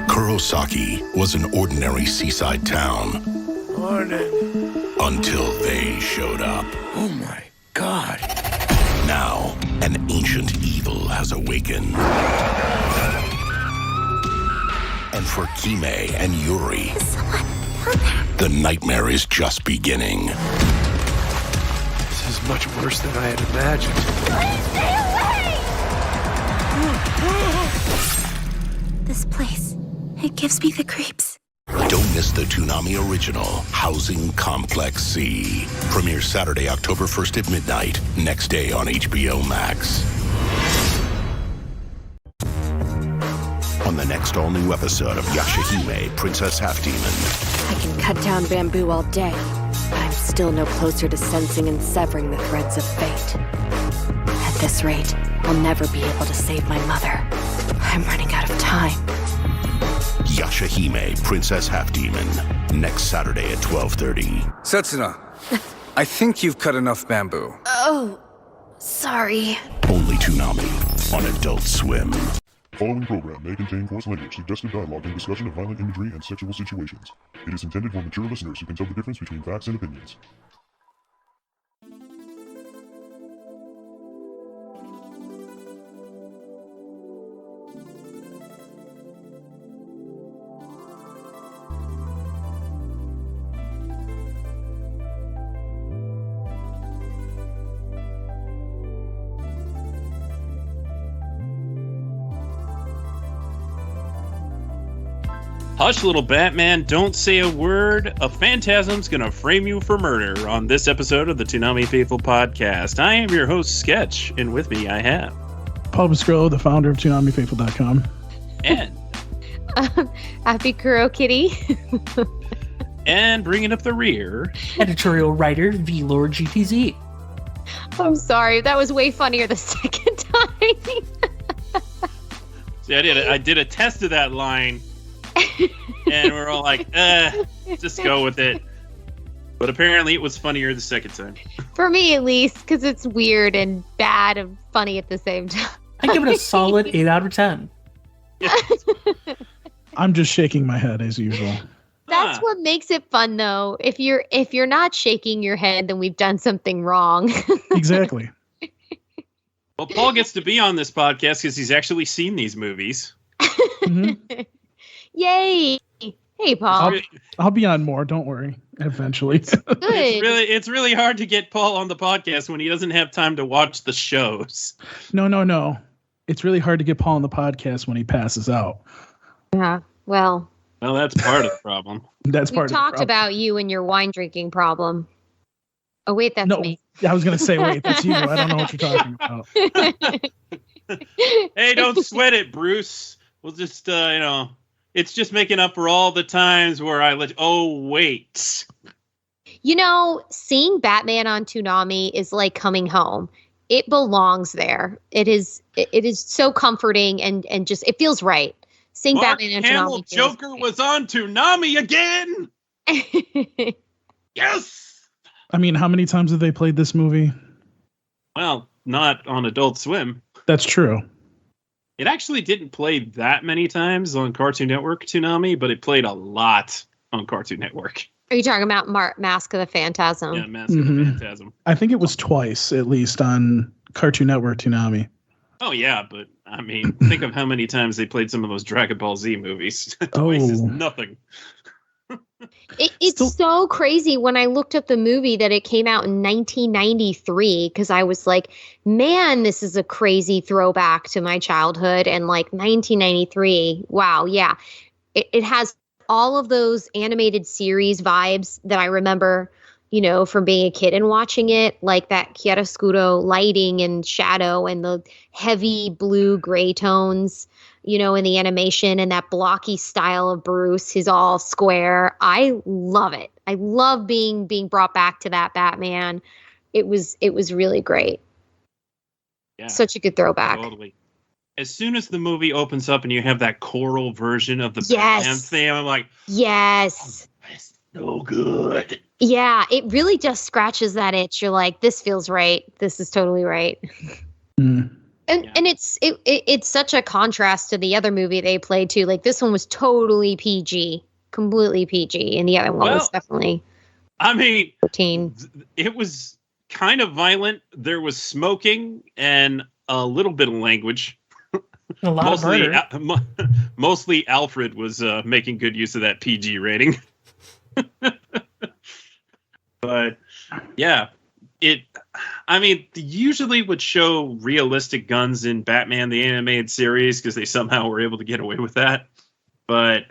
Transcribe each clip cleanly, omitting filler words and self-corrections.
Kurosaki was an ordinary seaside town. Morning. Until they showed up. Oh my God. Now, an ancient evil has awakened. And for Kime and Yuri, the nightmare is just beginning. This is much worse than I had imagined. Please stay away! This place, it gives me the creeps. Don't miss the Toonami original, Housing Complex C. Premieres Saturday, October 1st at midnight. Next day on HBO Max. On the next all-new episode of Yashahime, Princess Half-Demon. I can cut down bamboo all day, but I'm still no closer to sensing and severing the threads of fate. At this rate, I'll never be able to save my mother. I'm running out of time. Yashahime, Princess Half-Demon. Next Saturday at 12:30. Setsuna, I think you've cut enough bamboo. Oh, sorry. Only Toonami on Adult Swim. Following program may contain coarse language, suggestive dialogue, and discussion of violent imagery and sexual situations. It is intended for mature listeners who can tell the difference between facts and opinions. Hush, little Batman, don't say a word. A phantasm's gonna frame you for murder on this episode of the Toonami Faithful Podcast. I am your host, Sketch, and with me I have... Paul Biscrillo, the founder of ToonamiFaithful.com. And... Happy Kuro Kitty. And bringing up the rear... Editorial writer, VLord GTZ. I'm sorry, that was way funnier the second time. See, I did a test of that line... and we're all like, just go with it. But apparently it was funnier the second time. For me, at least, because it's weird and bad and funny at the same time. I give it a solid 8 out of 10. Yes. I'm just shaking my head as usual. That's what makes it fun, though. If you're not shaking your head, then we've done something wrong. Exactly. Well, Paul gets to be on this podcast because he's actually seen these movies. Mm-hmm. Yay! Hey, Paul. I'll be on more. Don't worry. Eventually. Good. It's really hard to get Paul on the podcast when he doesn't have time to watch the shows. No. It's really hard to get Paul on the podcast when he passes out. Yeah. Well, that's part of the problem. That's part of the problem. We talked about you and your wine drinking problem. Oh, wait, that's me. I was going to say, wait, that's you. I don't know what you're talking about. Hey, don't sweat it, Bruce. We'll just, it's just making up for all the times where I wait. Seeing Batman on Toonami is like coming home. It belongs there. It is so comforting and just, it feels right. Seeing Mark Batman on Hamill Toonami. Joker was on Toonami again. Yes. I mean, how many times have they played this movie? Well, not on Adult Swim. That's true. It actually didn't play that many times on Cartoon Network Toonami, but it played a lot on Cartoon Network. Are you talking about Mask of the Phantasm? Yeah, Mask of the Phantasm. I think it was twice, at least, on Cartoon Network Toonami. Oh, yeah, but, I mean, think of how many times they played some of those Dragon Ball Z movies. Twice is nothing. It's so crazy when I looked up the movie that it came out in 1993, because I was like, man, this is a crazy throwback to my childhood. And like 1993, wow, yeah. It has all of those animated series vibes that I remember, from being a kid and watching it, like that chiaroscuro lighting and shadow and the heavy blue gray tones. In the animation and that blocky style of Bruce, he's all square. I love it. I love being brought back to that Batman. It was really great. Yeah, Such a good throwback. totally. As soon as the movie opens up and you have that choral version of the Yes. Batman theme, I'm like, Yes. it's so good. Yeah, it really just scratches that itch. You're like, this feels right. This is totally right. Mm. And it's such a contrast to the other movie they played too. Like this one was totally PG, completely PG, and the other one was definitely I mean, 14. it was kind of violent. There was smoking and a little bit of language. A lot of murder. Mostly Alfred was making good use of that PG rating. But yeah, they usually would show realistic guns in Batman the Animated Series because they somehow were able to get away with that. But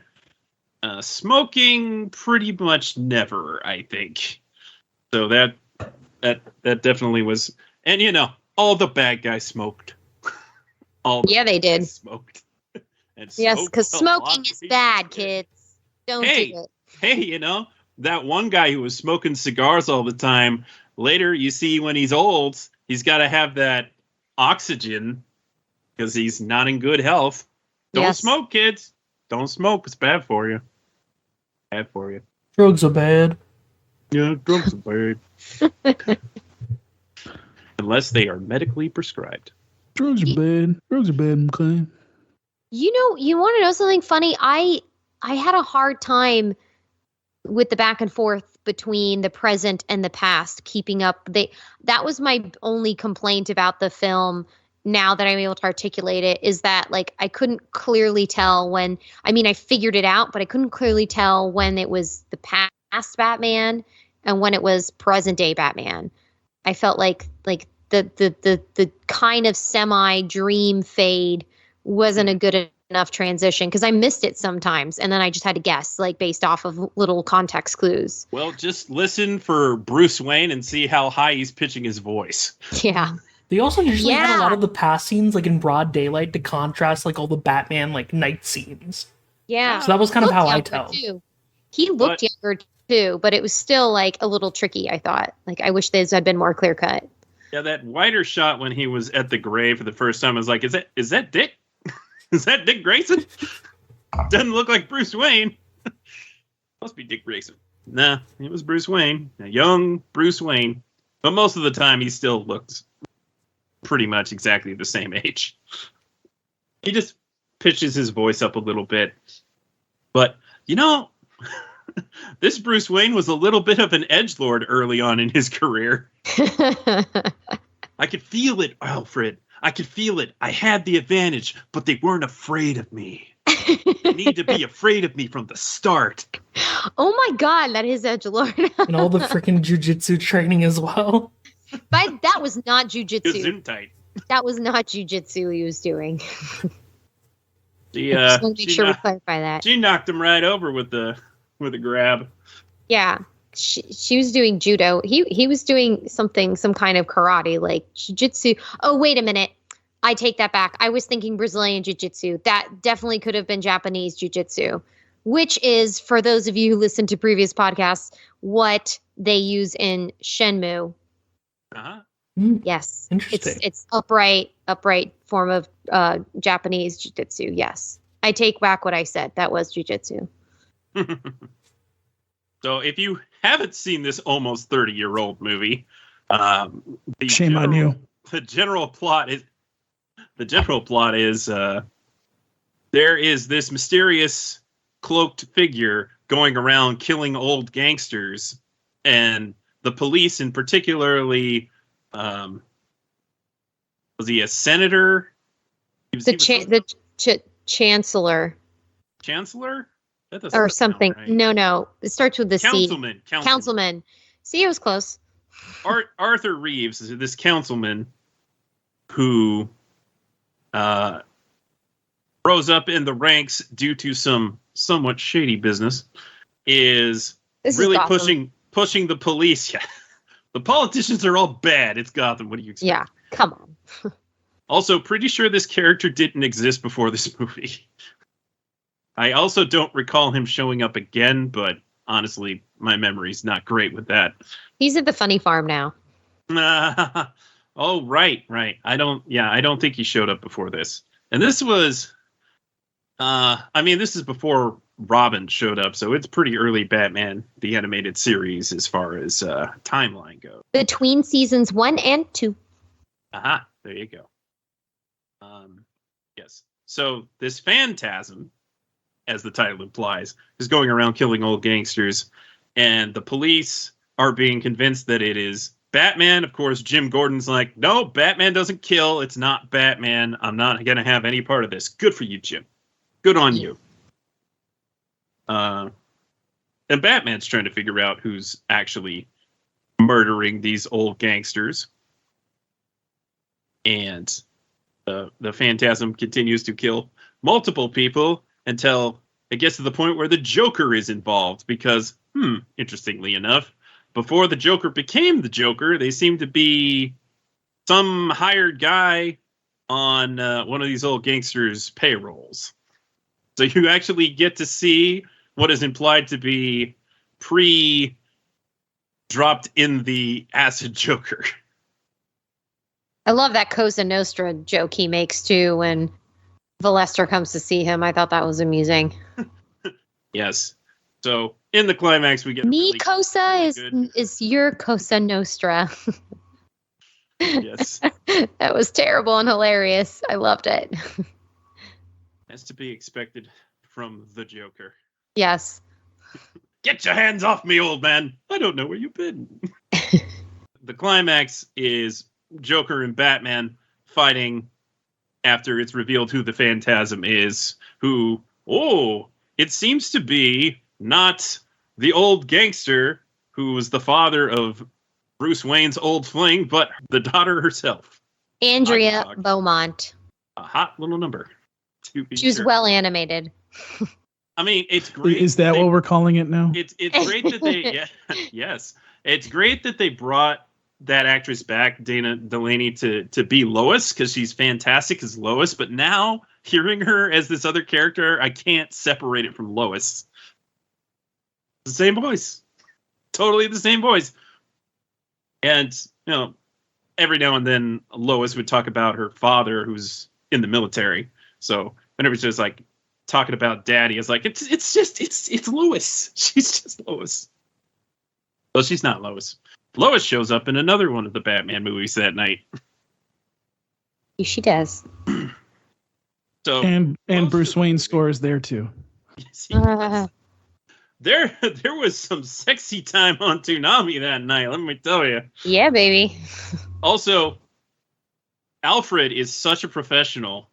smoking pretty much never, I think. So that definitely was, and all the bad guys smoked. They did. Smoked. And Yes, smoked because a smoking lot. is bad, kids. Don't do it. Hey, that one guy who was smoking cigars all the time, later you see when he's old, he's got to have that oxygen because he's not in good health. Don't smoke, kids. Don't smoke. It's bad for you. Bad for you. Drugs are bad. Yeah, drugs are bad. Unless they are medically prescribed. Drugs are bad. Drugs are bad, McLean. You want to know something funny? I had a hard time with the back and forth between the present and the past, keeping up. That was my only complaint about the film. Now that I'm able to articulate it, is that like I couldn't clearly tell when. I mean, I figured it out, but I couldn't clearly tell when it was the past Batman and when it was present day Batman. I felt like the kind of semi dream fade wasn't a good enough transition because I missed it sometimes, and then I just had to guess like based off of little context clues. Well, just listen for Bruce Wayne and see how high he's pitching his voice. Yeah. They also usually had a lot of the past scenes like in broad daylight to contrast like all the Batman like night scenes. Yeah. So that was kind of how I tell. Too. He looked younger too, but it was still like a little tricky, I thought. Like I wish those had been more clear cut. Yeah, that wider shot when he was at the grave for the first time, I was like, is that Dick? Is that Dick Grayson? Doesn't look like Bruce Wayne. Must be Dick Grayson. Nah, it was Bruce Wayne. A young Bruce Wayne. But most of the time, he still looks pretty much exactly the same age. He just pitches his voice up a little bit. But, this Bruce Wayne was a little bit of an edgelord early on in his career. I could feel it, Alfred. I could feel it. I had the advantage, but they weren't afraid of me. They need to be afraid of me from the start. Oh my God, that is edgelord. And all the freaking jujitsu training as well. But that was not jujitsu. Gesundheit. That was not jujitsu he was doing. Just want to make sure we clarify that. She knocked him right over with a grab. Yeah. She was doing judo. He was doing some kind of karate, like jiu-jitsu. Oh, wait a minute. I take that back. I was thinking Brazilian jiu-jitsu. That definitely could have been Japanese jiu-jitsu, which is, for those of you who listen to previous podcasts, what they use in Shenmue. Uh-huh. Yes. Interesting. It's upright form of Japanese jiu-jitsu. Yes. I take back what I said. That was jiu-jitsu. So if you haven't seen this almost 30-year-old movie, shame on you. The general plot is there is this mysterious cloaked figure going around killing old gangsters, and the police, and particularly, was he a senator? The chancellor. Chancellor? Or something. Right. No. It starts with the Councilman. C. Councilman. See, it was close. Arthur Reeves is this councilman who rose up in the ranks due to some somewhat shady business. This really pushing the police. Yeah. The politicians are all bad. It's Gotham. What do you expect? Yeah, come on. Also, pretty sure this character didn't exist before this movie. I also don't recall him showing up again, but honestly, my memory's not great with that. He's at the funny farm now. Oh, right. I don't think he showed up before this. And this was, this is before Robin showed up, so it's pretty early Batman, the animated series, as far as timeline goes. Between seasons 1 and 2. Aha, there you go. Yes. So this Phantasm, as the title implies, is going around killing old gangsters, and the police are being convinced that it is Batman. Of course, Jim Gordon's like, no, Batman doesn't kill. It's not Batman. I'm not going to have any part of this. Good for you, Jim. Good on you. And Batman's trying to figure out who's actually murdering these old gangsters. And the Phantasm continues to kill multiple people until it gets to the point where the Joker is involved. Because, interestingly enough, before the Joker became the Joker, they seem to be some hired guy on one of these old gangsters' payrolls. So you actually get to see what is implied to be dropped in the acid Joker. I love that Cosa Nostra joke he makes, too, when Valester comes to see him. I thought that was amusing. Yes. So in the climax, we get Me really Cosa is your Cosa Nostra. Yes. That was terrible and hilarious. I loved it. As to be expected from the Joker. Yes. Get your hands off me, old man. I don't know where you've been. The climax is Joker and Batman fighting after it's revealed who the Phantasm is, who, it seems to be not the old gangster who was the father of Bruce Wayne's old fling, but the daughter herself. Andrea Beaumont. A hot little number. She was well animated. I mean, it's great. Is that what we're calling it now? It's great that they yes. It's great that they brought that actress back, Dana Delaney, to be Lois, because she's fantastic as Lois. But now hearing her as this other character, I can't separate it from Lois. The same voice. Totally the same voice. And, every now and then Lois would talk about her father who's in the military. So whenever it's just like talking about Daddy, it's like, it's Lois. She's just Lois. Well, she's not Lois. Lois shows up in another one of the Batman movies that night. She does. So and Bruce Wayne scores there too. Yes, there was some sexy time on Toonami that night, let me tell you. Yeah, baby. Also, Alfred is such a professional.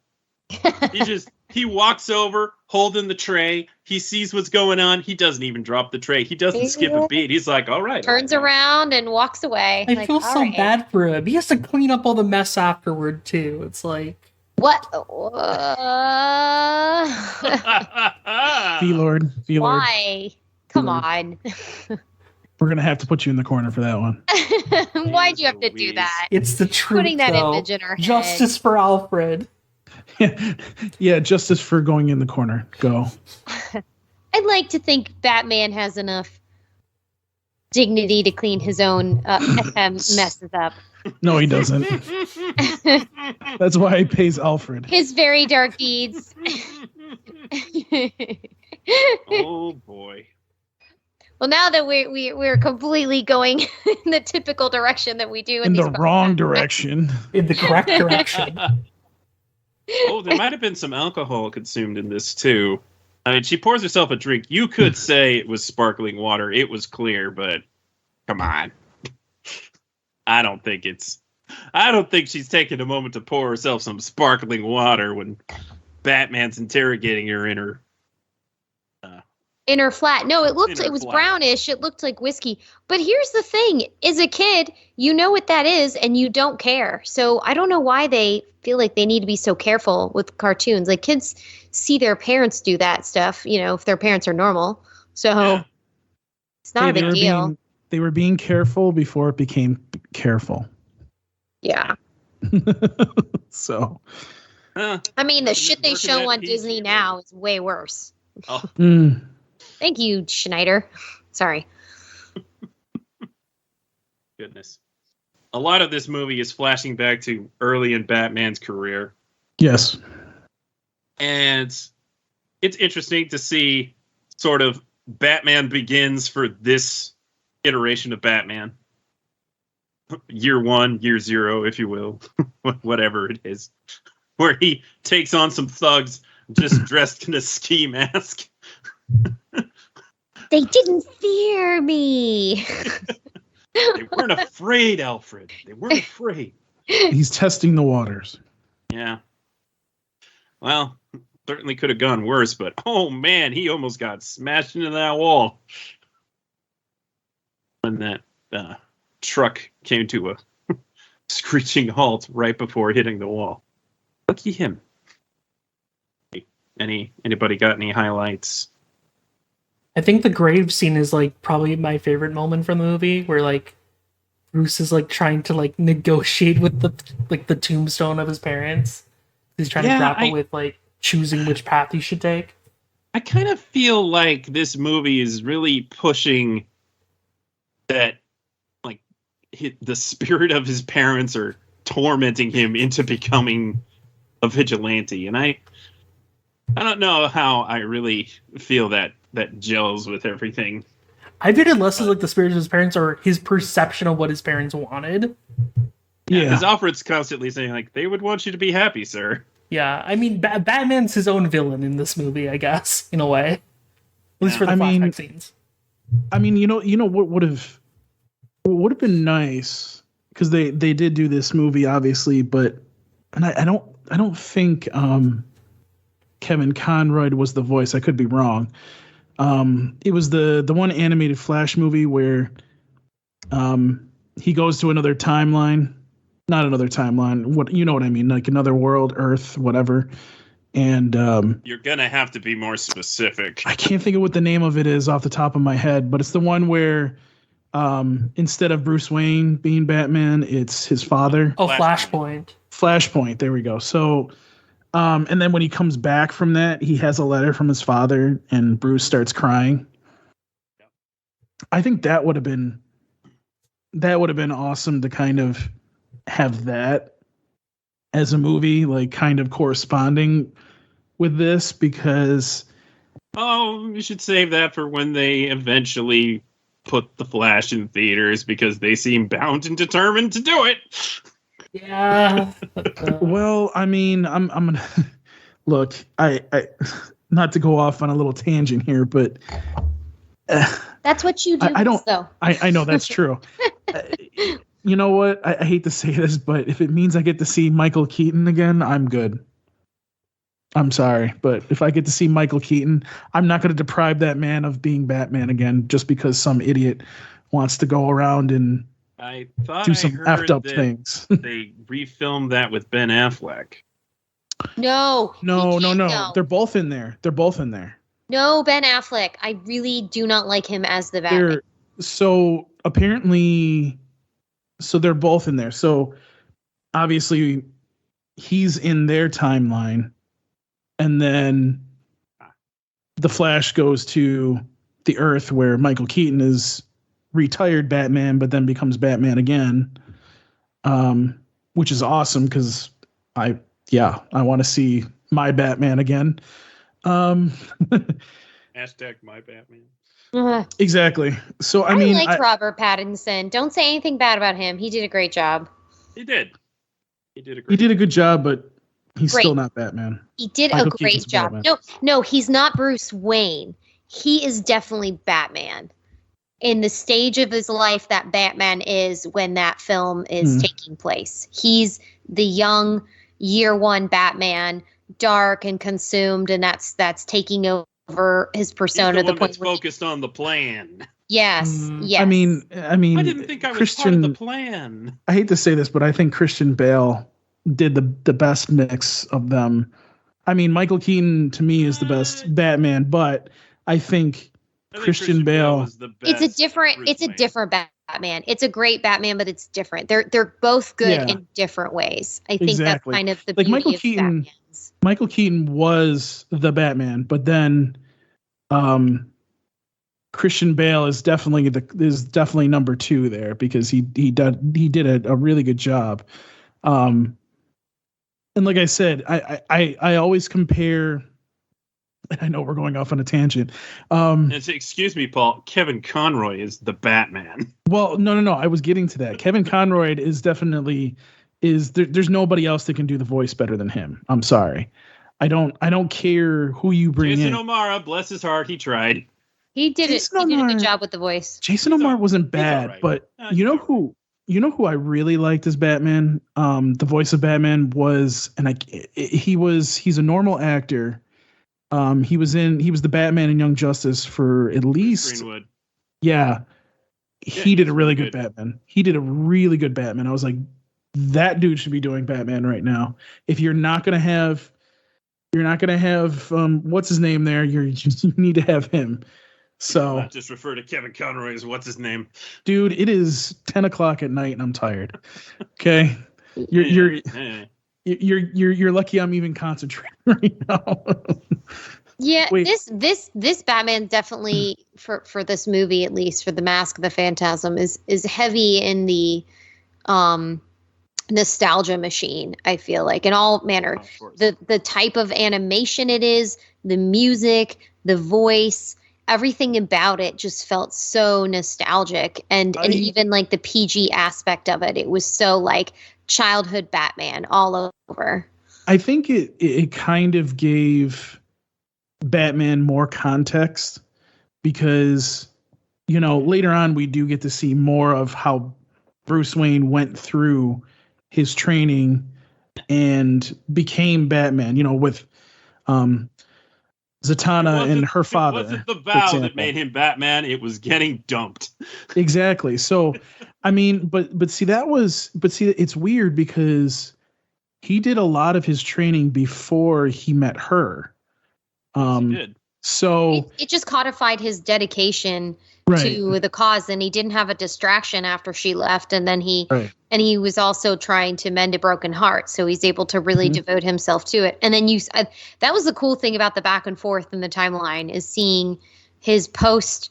He walks over, holding the tray. He sees what's going on. He doesn't even drop the tray. He doesn't skip a beat. He's like, all right. Turns around and walks away. I feel so bad for him. He has to clean up all the mess afterward, too. It's like... What? VLord. Why? Come on. We're going to have to put you in the corner for that one. Why'd you have to do that? It's the truth, Putting that though. image in our head. Justice for Alfred. Yeah, justice for going in the corner. Go. I'd like to think Batman has enough dignity to clean his own messes up. No, he doesn't. That's why he pays Alfred. His very dark deeds. Oh, boy. Well, now that we're completely going in the typical direction that we do in the wrong direction. In the correct direction. Oh, there might have been some alcohol consumed in this, too. I mean, she pours herself a drink. You could say it was sparkling water. It was clear, but come on. I don't think she's taking a moment to pour herself some sparkling water when Batman's interrogating her in her flat. No, it was brownish. It looked like whiskey. But here's the thing. As a kid, you know what that is and you don't care. So I don't know why they feel like they need to be so careful with cartoons. Like, kids see their parents do that stuff, if their parents are normal. So it's not a big deal. They were being careful before it became careful. Yeah. So. I mean, the shit they show on Disney now is way worse. Oh. Thank you, Schneider. Sorry. Goodness. a lot of this movie is flashing back to early in Batman's career. Yes. And it's interesting to see sort of Batman Begins for this iteration of Batman. Year 1, year 0, if you will. Whatever it is. Where he takes on some thugs just dressed in a ski mask. They didn't fear me. They weren't afraid, Alfred. They weren't afraid. He's testing the waters. Yeah. Well, certainly could have gone worse, but oh man, he almost got smashed into that wall when that truck came to a screeching halt right before hitting the wall. Lucky him. Anybody got any highlights? I think the grave scene is like probably my favorite moment from the movie, where like Bruce is like trying to like negotiate with the tombstone of his parents. He's trying to grapple with like choosing which path he should take. I kind of feel like this movie is really pushing that, like, the spirit of his parents are tormenting him into becoming a vigilante, and I don't know how I really feel that gels with everything. I viewed it less as like the spirit of his parents or his perception of what his parents wanted. Yeah, because Alfred's constantly saying like, "They would want you to be happy, sir." Yeah, I mean, Batman's his own villain in this movie, I guess, in a way. At least for the flashback scenes. I mean, you know what would have been nice, because they did do this movie, obviously, but I don't think Kevin Conroy was the voice. I could be wrong. It was the one animated Flash movie where he goes to another timeline. Not another timeline. What, you know what I mean? Like another world, Earth, whatever. And you're gonna have to be more specific. I can't think of what the name of it is off the top of my head, but it's the one where instead of Bruce Wayne being Batman, it's his father. Oh, Flashpoint. Flashpoint. There we go. So, and then when he comes back from that, he has a letter from his father, and Bruce starts crying. I think that would have been awesome to kind of have that as a movie, like kind of corresponding with this, because we should save that for when they eventually put the Flash in theaters, because they seem bound and determined to do it. Yeah. Well, I mean, I'm gonna look. I not to go off on a little tangent here, but that's what you do. I don't. Though. I know that's true. You know what? I hate to say this, but if it means I get to see Michael Keaton again, I'm good. I'm sorry, but if I get to see Michael Keaton, I'm not going to deprive that man of being Batman again just because some idiot wants to go around and do some effed up things. They refilmed that with Ben Affleck. No. They're both in there. No, Ben Affleck. I really do not like him as the Batman. So apparently, they're both in there. So obviously, he's in their timeline, and then the Flash goes to the Earth where Michael Keaton is retired Batman, but then becomes Batman again, which is awesome because I want to see my Batman again. Hashtag my Batman. Exactly. So I liked Robert Pattinson. Don't say anything bad about him. He did a great job. He did a good job, but he's still not Batman. He did a great job. No, he's not Bruce Wayne. He is definitely Batman. In the stage of his life that Batman is when that film is taking place. He's the young year one Batman, dark and consumed, and that's taking over his persona. He's the one that's focused on the plan. Yes. I mean, I didn't think I was part of the plan. I hate to say this, but I think Christian Bale did the best mix of them. I mean, Michael Keaton to me is the best Batman, but I think Christian Bale was the best. It's a different Batman. It's a great Batman, but it's different. They're both good in different ways. I think that's kind of the beauty Michael of Keaton. Batmans. Michael Keaton was the Batman, but then Christian Bale is definitely number 2 there, because he did a really good job. And like I said, I always compare. I know we're going off on a tangent. Excuse me, Paul. Kevin Conroy is the Batman. Well, no. I was getting to that. Kevin Conroy is definitely there's nobody else that can do the voice better than him. I'm sorry. I don't care who you bring in. Jason O'Mara, bless his heart, he tried. He did it. He did a good job with the voice. Jason O'Mara wasn't bad, right. but you know who I really liked as Batman? The voice of Batman was, he's a normal actor. He was the Batman in Young Justice for at least Greenwood. Yeah. He did a really good Batman. He did a really good Batman. I was like, that dude should be doing Batman right now. If you're not gonna have what's his name there, you need to have him. So Not just refer to Kevin Conroy as what's his name. Dude, it is 10 o'clock at night and I'm tired. Okay. You're lucky I'm even concentrating right now. Yeah, Wait. this Batman definitely for this movie, at least for the Mask of the Phantasm, is heavy in the nostalgia machine. I feel like in all manner, the type of animation it is, the music, the voice, everything about it just felt so nostalgic, and even like the PG aspect of it, it was so like childhood Batman all over. I think it kind of gave Batman more context, because later on we do get to see more of how Bruce Wayne went through his training and became Batman, with Zatanna and her father. It wasn't the vow that made him Batman, it was getting dumped. Exactly. So I mean, but see it's weird, because he did a lot of his training before he met her. He did. So it just codified his dedication to the cause, and he didn't have a distraction after she left, and then he was also trying to mend a broken heart, so he's able to really devote himself to it. And then that was the cool thing about the back and forth in the timeline, is seeing his post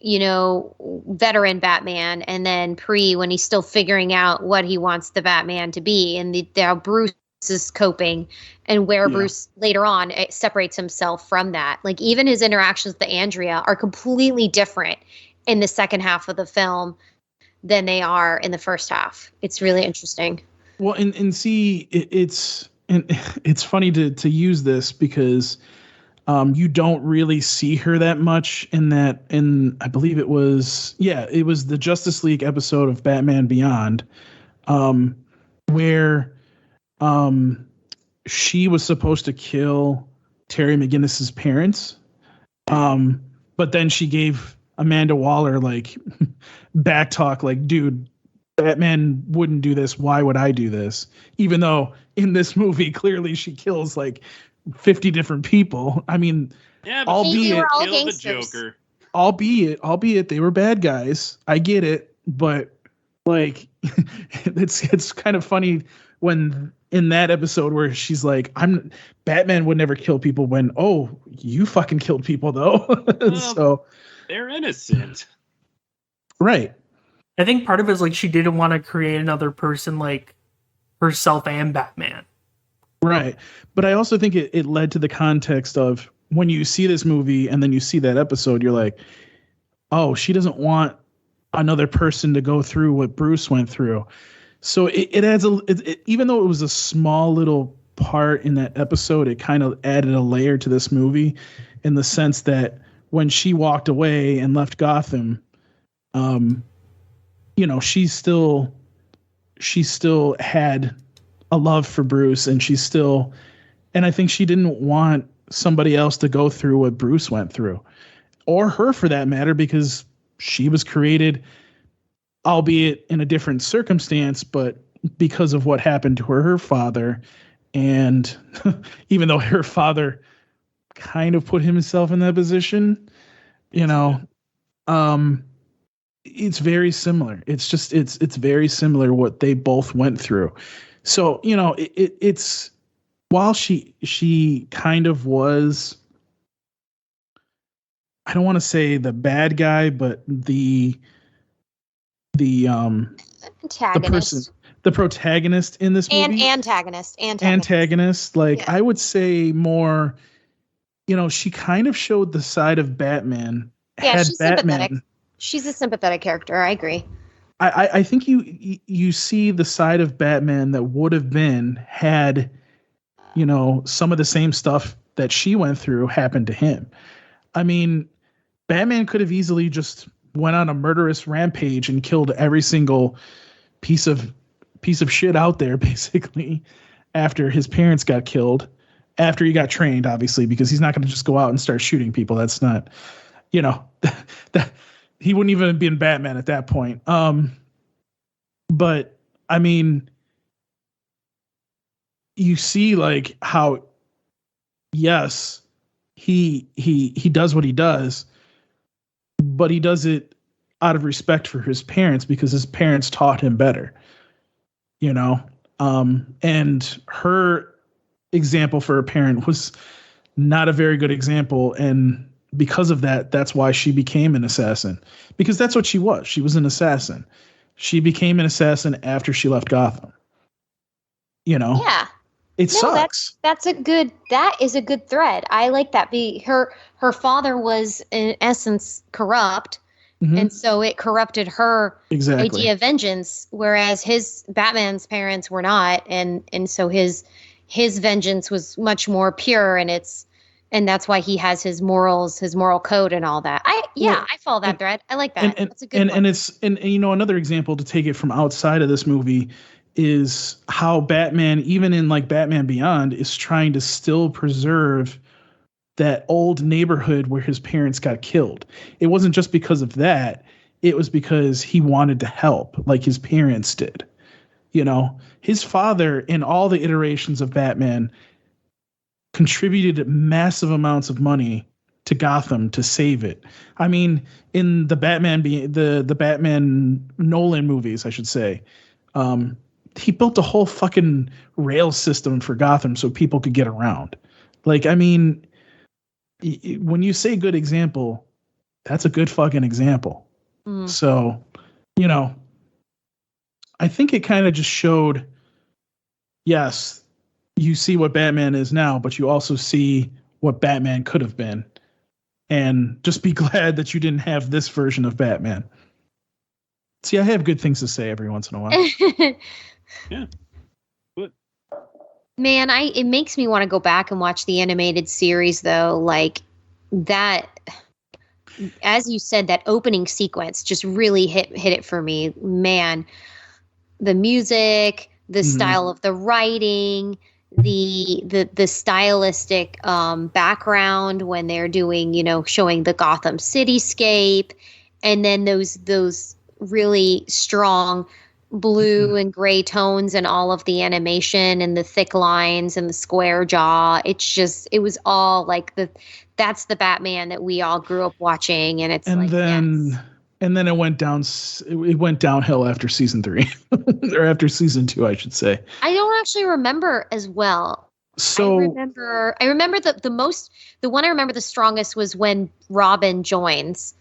veteran Batman, and then when he's still figuring out what he wants the Batman to be, and how Bruce is coping, and where Bruce later on separates himself from that. Like even his interactions with Andrea are completely different in the second half of the film than they are in the first half. It's really interesting. Well, and see, it's funny to use this, because you don't really see her that much in I believe it was the Justice League episode of Batman Beyond, where she was supposed to kill Terry McGinnis's parents, but then she gave Amanda Waller like back talk, like, dude, Batman wouldn't do this. Why would I do this? Even though in this movie, clearly she kills like 50 different people. I mean, yeah, but albeit kill the Joker. Albeit they were bad guys. I get it, but like it's kind of funny when in that episode where she's like, Batman would never kill people, when, oh, you fucking killed people though. So they're innocent. Right. I think part of it is like she didn't want to create another person like herself and Batman. Right. But I also think it led to the context of when you see this movie and then you see that episode, you're like, oh, she doesn't want another person to go through what Bruce went through. So it adds even though it was a small little part in that episode, it kind of added a layer to this movie, in the sense that when she walked away and left Gotham, she still had a love for Bruce, and and I think she didn't want somebody else to go through what Bruce went through, or her for that matter, because she was created, albeit in a different circumstance, but because of what happened to her father. And even though her father kind of put himself in that position, it's very similar. It's very similar what they both went through. So, it's while she kind of was I don't want to say the bad guy, but the Antagonist. the protagonist in this And movie. antagonist. Like, Yeah. I would say more, she kind of showed the side of Batman. Yeah, had she's Batman, sympathetic. She's a sympathetic character. I agree. I think you see the side of Batman that would have been had, some of the same stuff that she went through happened to him. I mean, Batman could have easily just went on a murderous rampage and killed every single piece of shit out there, basically, after his parents got killed, after he got trained, obviously, because he's not going to just go out and start shooting people. That's not, that he wouldn't even have been Batman at that point. But I mean, you see like how, yes, he does what he does, but he does it out of respect for his parents because his parents taught him better, and her example for a parent was not a very good example. And because of that, that's why she became an assassin, because that's what she was. She was an assassin. She became an assassin after she left Gotham. Yeah. It sucks. That is a good thread. I like that. Her father was in essence corrupt. Mm-hmm. And so it corrupted her idea of vengeance, whereas Batman's parents were not, and so his vengeance was much more pure, and that's why he has his morals, his moral code, and all that. I follow that thread. I like that. That's a good one. And another example to take it from outside of this movie is how Batman, even in like Batman Beyond, is trying to still preserve that old neighborhood where his parents got killed. It wasn't just because of that. It was because he wanted to help like his parents did. His father in all the iterations of Batman contributed massive amounts of money to Gotham to save it. I mean, in the Batman Nolan movies, I should say, he built a whole fucking rail system for Gotham so people could get around. Like, I mean, when you say good example, that's a good fucking example. Mm. So, I think it kind of just showed, yes, you see what Batman is now, but you also see what Batman could have been. And just be glad that you didn't have this version of Batman. See, I have good things to say every once in a while. Yeah. Good. Man, it makes me want to go back and watch the animated series, though. Like that, as you said, that opening sequence just really hit it for me. Man, the music, the style of the writing, the stylistic background when they're doing, showing the Gotham cityscape, and then those really strong blue and gray tones and all of the animation and the thick lines and the square jaw. It was all like that's the Batman that we all grew up watching. And then it went downhill after season 3 or after season 2, I should say. I don't actually remember as well. So I remember the one I remember the strongest was when Robin joins.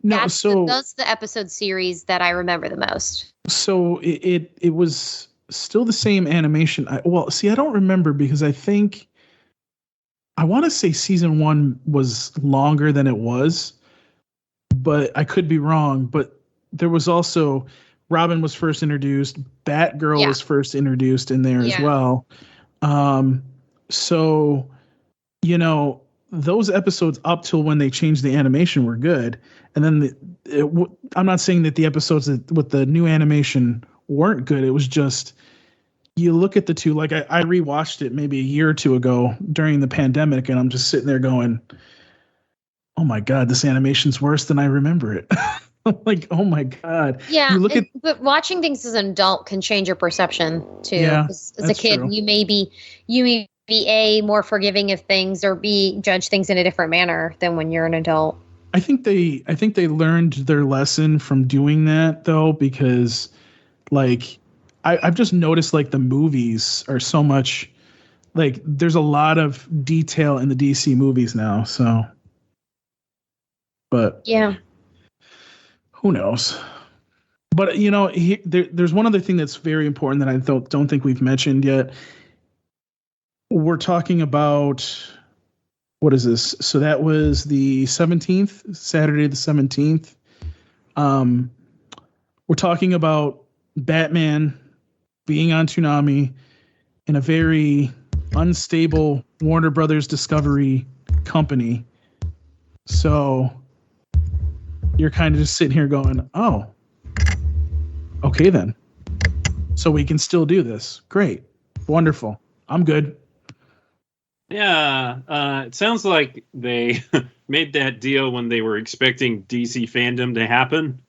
That's the episode series that I remember the most. So it was still the same animation. I don't remember because I want to say season 1 was longer than it was, but I could be wrong. But there was also Robin was first introduced, Batgirl was first introduced in there as well. So those episodes up till when they changed the animation were good. And then I'm not saying that the episodes with the new animation weren't good. It was just, you look at the two, like I rewatched it maybe a year or two ago during the pandemic, and I'm just sitting there going, oh my God, this animation's worse than I remember it. Like, oh my God. Yeah. But watching things as an adult can change your perception too. Yeah, as a kid, true. You may be A, more forgiving of things, or B, judge things in a different manner than when you're an adult. I think they learned their lesson from doing that though, because like I've just noticed like the movies are so much like there's a lot of detail in the DC movies now. So but Yeah. who knows? But there's one other thing that's very important that I don't think we've mentioned yet. We're talking about, what is this? So that was the 17th, Saturday the 17th. We're talking about Batman being on Toonami in a very unstable Warner Brothers Discovery company. So you're kind of just sitting here going, oh, okay then. So we can still do this. Great. Wonderful. I'm good. Yeah, it sounds like they made that deal when they were expecting DC fandom to happen.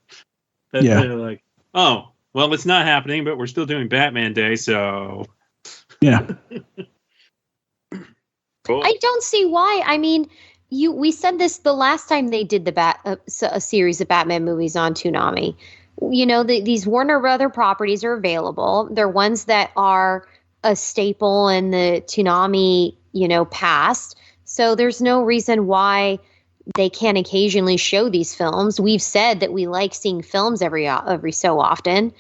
Yeah. They're like, oh, well, it's not happening, but we're still doing Batman Day, so... Yeah. Cool. I don't see why. I mean, we said this the last time they did a series of Batman movies on Toonami. These Warner Brother properties are available. They're ones that are a staple in the Toonami, past. So there's no reason why they can't occasionally show these films. We've said that we like seeing films every so often.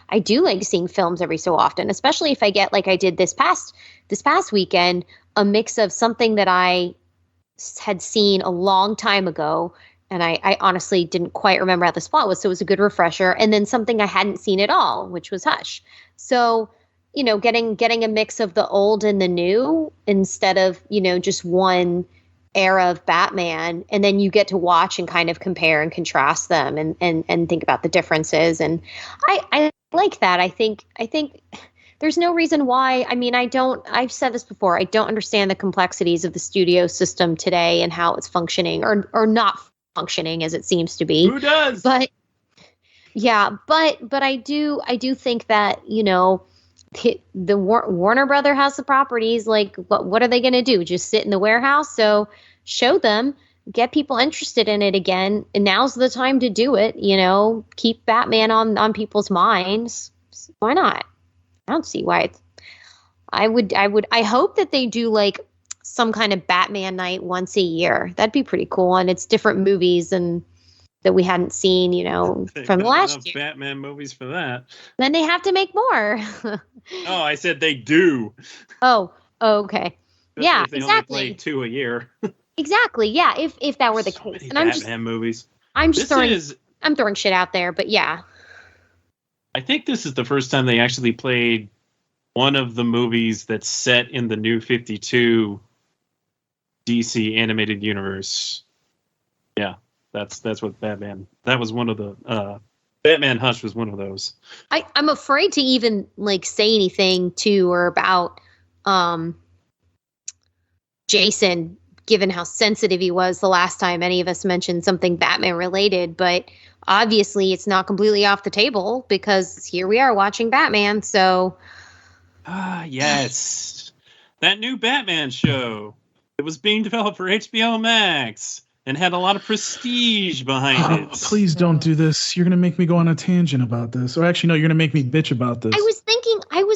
I do like seeing films every so often, especially if I get, like I did this past weekend, a mix of something that I had seen a long time ago, and I honestly didn't quite remember how the plot was, so it was a good refresher, and then something I hadn't seen at all, which was Hush. So, getting a mix of the old and the new instead of, just one era of Batman, and then you get to watch and kind of compare and contrast them and think about the differences. And I like that. I think there's no reason why. I mean, I've said this before, I don't understand the complexities of the studio system today and how it's functioning or not functioning as it seems to be. Who does? But yeah, but I do think that, the Warner Brother has the properties. Like, what are they going to do? Just sit in the warehouse? So show them, get people interested in it again. And now's the time to do it. Keep Batman on people's minds. Why not? I don't see why I hope that they do like some kind of Batman night once a year. That'd be pretty cool. And it's different movies and that we hadn't seen, from last year. Batman movies for that. Then they have to make more. Oh, I said they do. Oh, okay. Yeah, they exactly. only play 2 a year. Exactly. Yeah, if that were the So case. many And Batman movies. I'm throwing shit out there, but yeah. I think this is the first time they actually played one of the movies that's set in the New 52 DC animated universe. Yeah, that's what Batman. That was one of the Batman Hush was one of those. I'm afraid to even like say anything to or about Jason, given how sensitive he was the last time any of us mentioned something Batman related, but obviously it's not completely off the table because here we are watching Batman. So yes, that new Batman show. It was being developed for HBO Max and had a lot of prestige behind it. Please don't do this. You're going to make me go on a tangent about this. Or actually, no, you're going to make me bitch about this. I was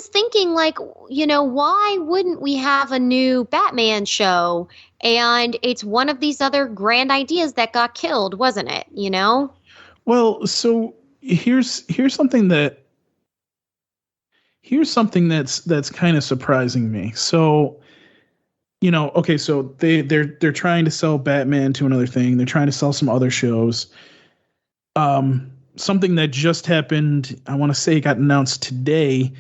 thinking like, why wouldn't we have a new Batman show? And it's one of these other grand ideas that got killed, wasn't it? Well, so here's something that's kind of surprising me. So, okay, so they're trying to sell Batman to another thing. They're trying to sell some other shows. Something that just happened, I want to say it got announced today.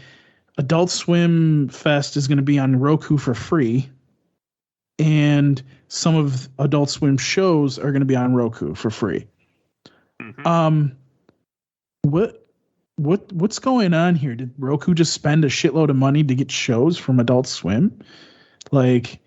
Adult Swim Fest is going to be on Roku for free. And some of Adult Swim shows are going to be on Roku for free. Mm-hmm. What's going on here? Did Roku just spend a shitload of money to get shows from Adult Swim? Like,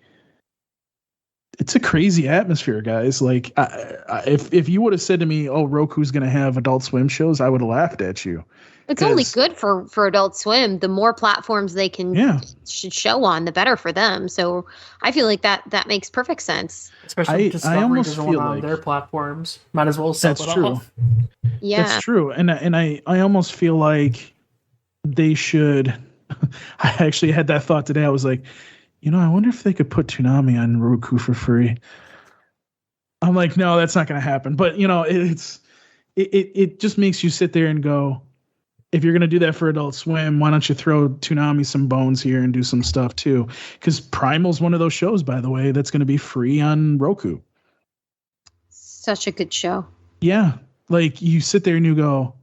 it's a crazy atmosphere, guys. Like, if you would have said to me, "Oh, Roku's going to have Adult Swim shows," I would have laughed at you. It's only good for Adult Swim. The more platforms they can should show on, the better for them. So I feel like that makes perfect sense. Especially Discovery doesn't want on their platforms. Might as well sell it off. Yeah, that's true. And I almost feel like they should. I actually had that thought today. I was like, I wonder if they could put Toonami on Roku for free. I'm like, no, that's not going to happen. But it just makes you sit there and go, if you're going to do that for Adult Swim, why don't you throw Toonami some bones here and do some stuff too? Because Primal's one of those shows, by the way, that's going to be free on Roku. Such a good show. Yeah. Like you sit there and you go,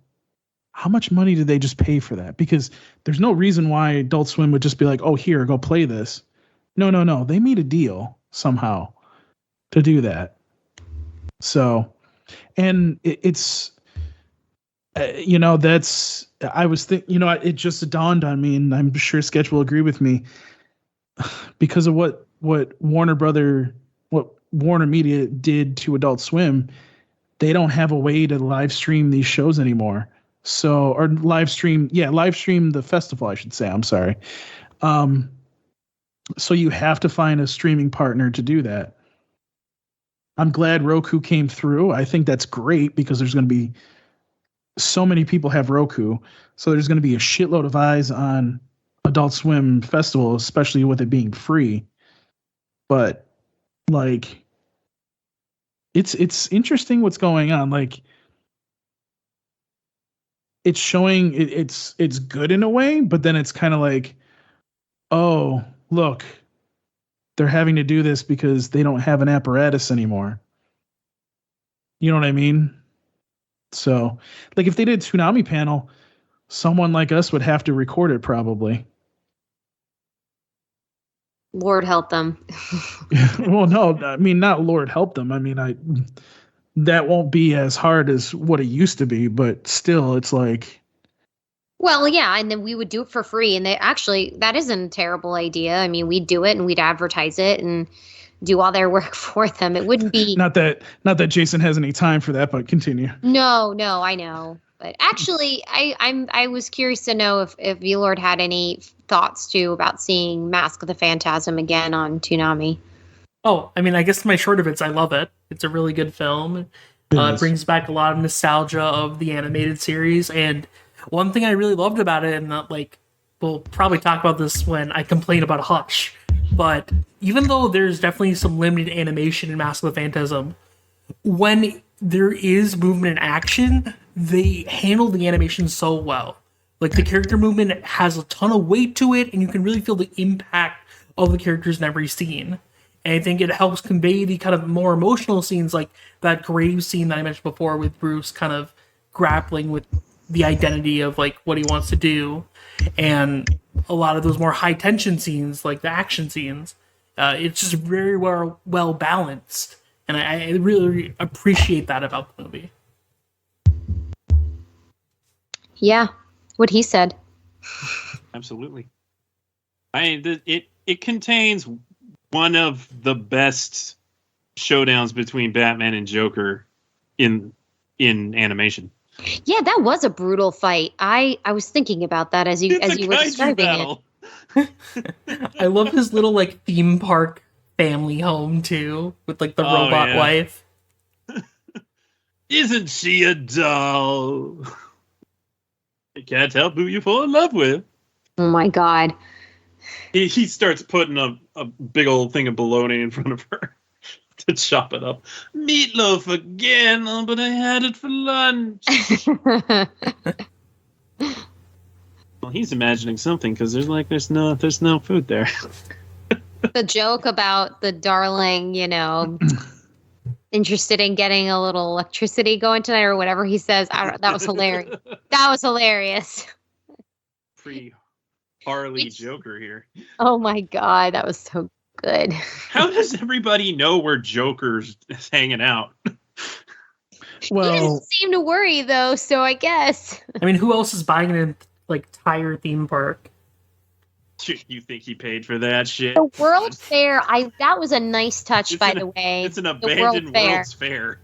how much money did they just pay for that? Because there's no reason why Adult Swim would just be like, oh, here, go play this. No. They made a deal somehow to do that. So, and it's, that's, I was thinking, it just dawned on me, and I'm sure Sketch will agree with me, because of what Warner Media did to Adult Swim. They don't have a way to live stream these shows anymore. So, or live stream the festival, I should say. I'm sorry. So you have to find a streaming partner to do that. I'm glad Roku came through. I think that's great because there's going to be so many people have Roku. So there's going to be a shitload of eyes on Adult Swim Festival, especially with it being free. But like, it's interesting what's going on. Like, it's showing it's good in a way, but then it's kind of like, oh, look, they're having to do this because they don't have an apparatus anymore. You know what I mean? So, like, if they did Toonami panel, someone like us would have to record it probably. Lord help them. Well, no, I mean, not Lord help them. I mean, that won't be as hard as what it used to be, but still, it's like. Well, yeah, and then we would do it for free, and that isn't a terrible idea. I mean, we'd do it and we'd advertise it and do all their work for them. It wouldn't be not that Jason has any time for that, but continue. No, I know. But actually, I was curious to know if VLord had any thoughts too about seeing Mask of the Phantasm again on Toonami. Oh, I mean, I guess my short of it's I love it. It's a really good film. It brings back a lot of nostalgia of the animated series, and one thing I really loved about it, and we'll probably talk about this when I complain about Hush, but even though there's definitely some limited animation in Mask of the Phantasm, when there is movement and action, they handle the animation so well. Like, the character movement has a ton of weight to it, and you can really feel the impact of the characters in every scene. And I think it helps convey the kind of more emotional scenes, like that grave scene that I mentioned before with Bruce kind of grappling with the identity of like what he wants to do, and a lot of those more high tension scenes, like the action scenes. It's just very well balanced, and I really appreciate that about the movie. Yeah, what he said. Absolutely. It contains one of the best showdowns between Batman and Joker in animation. Yeah, that was a brutal fight. I was thinking about that as you were describing it. I love his little like theme park family home too, with like the robot wife. Isn't she a doll? You can't help who you fall in love with. Oh my god. He starts putting a big old thing of bologna in front of her to chop it up. Meatloaf again, but I had it for lunch. Well, he's imagining something because there's no food there. The joke about the darling, interested in getting a little electricity going tonight or whatever he says. That was hilarious. That was hilarious. Pre-Harley Joker here. Oh my god, that was so good. How does everybody know where Joker's hanging out? Well, he doesn't seem to worry though, so I guess. I mean, who else is buying an entire theme park? You think he paid for that shit? The World Fair, that was a nice touch, by the way. It's an abandoned World's Fair.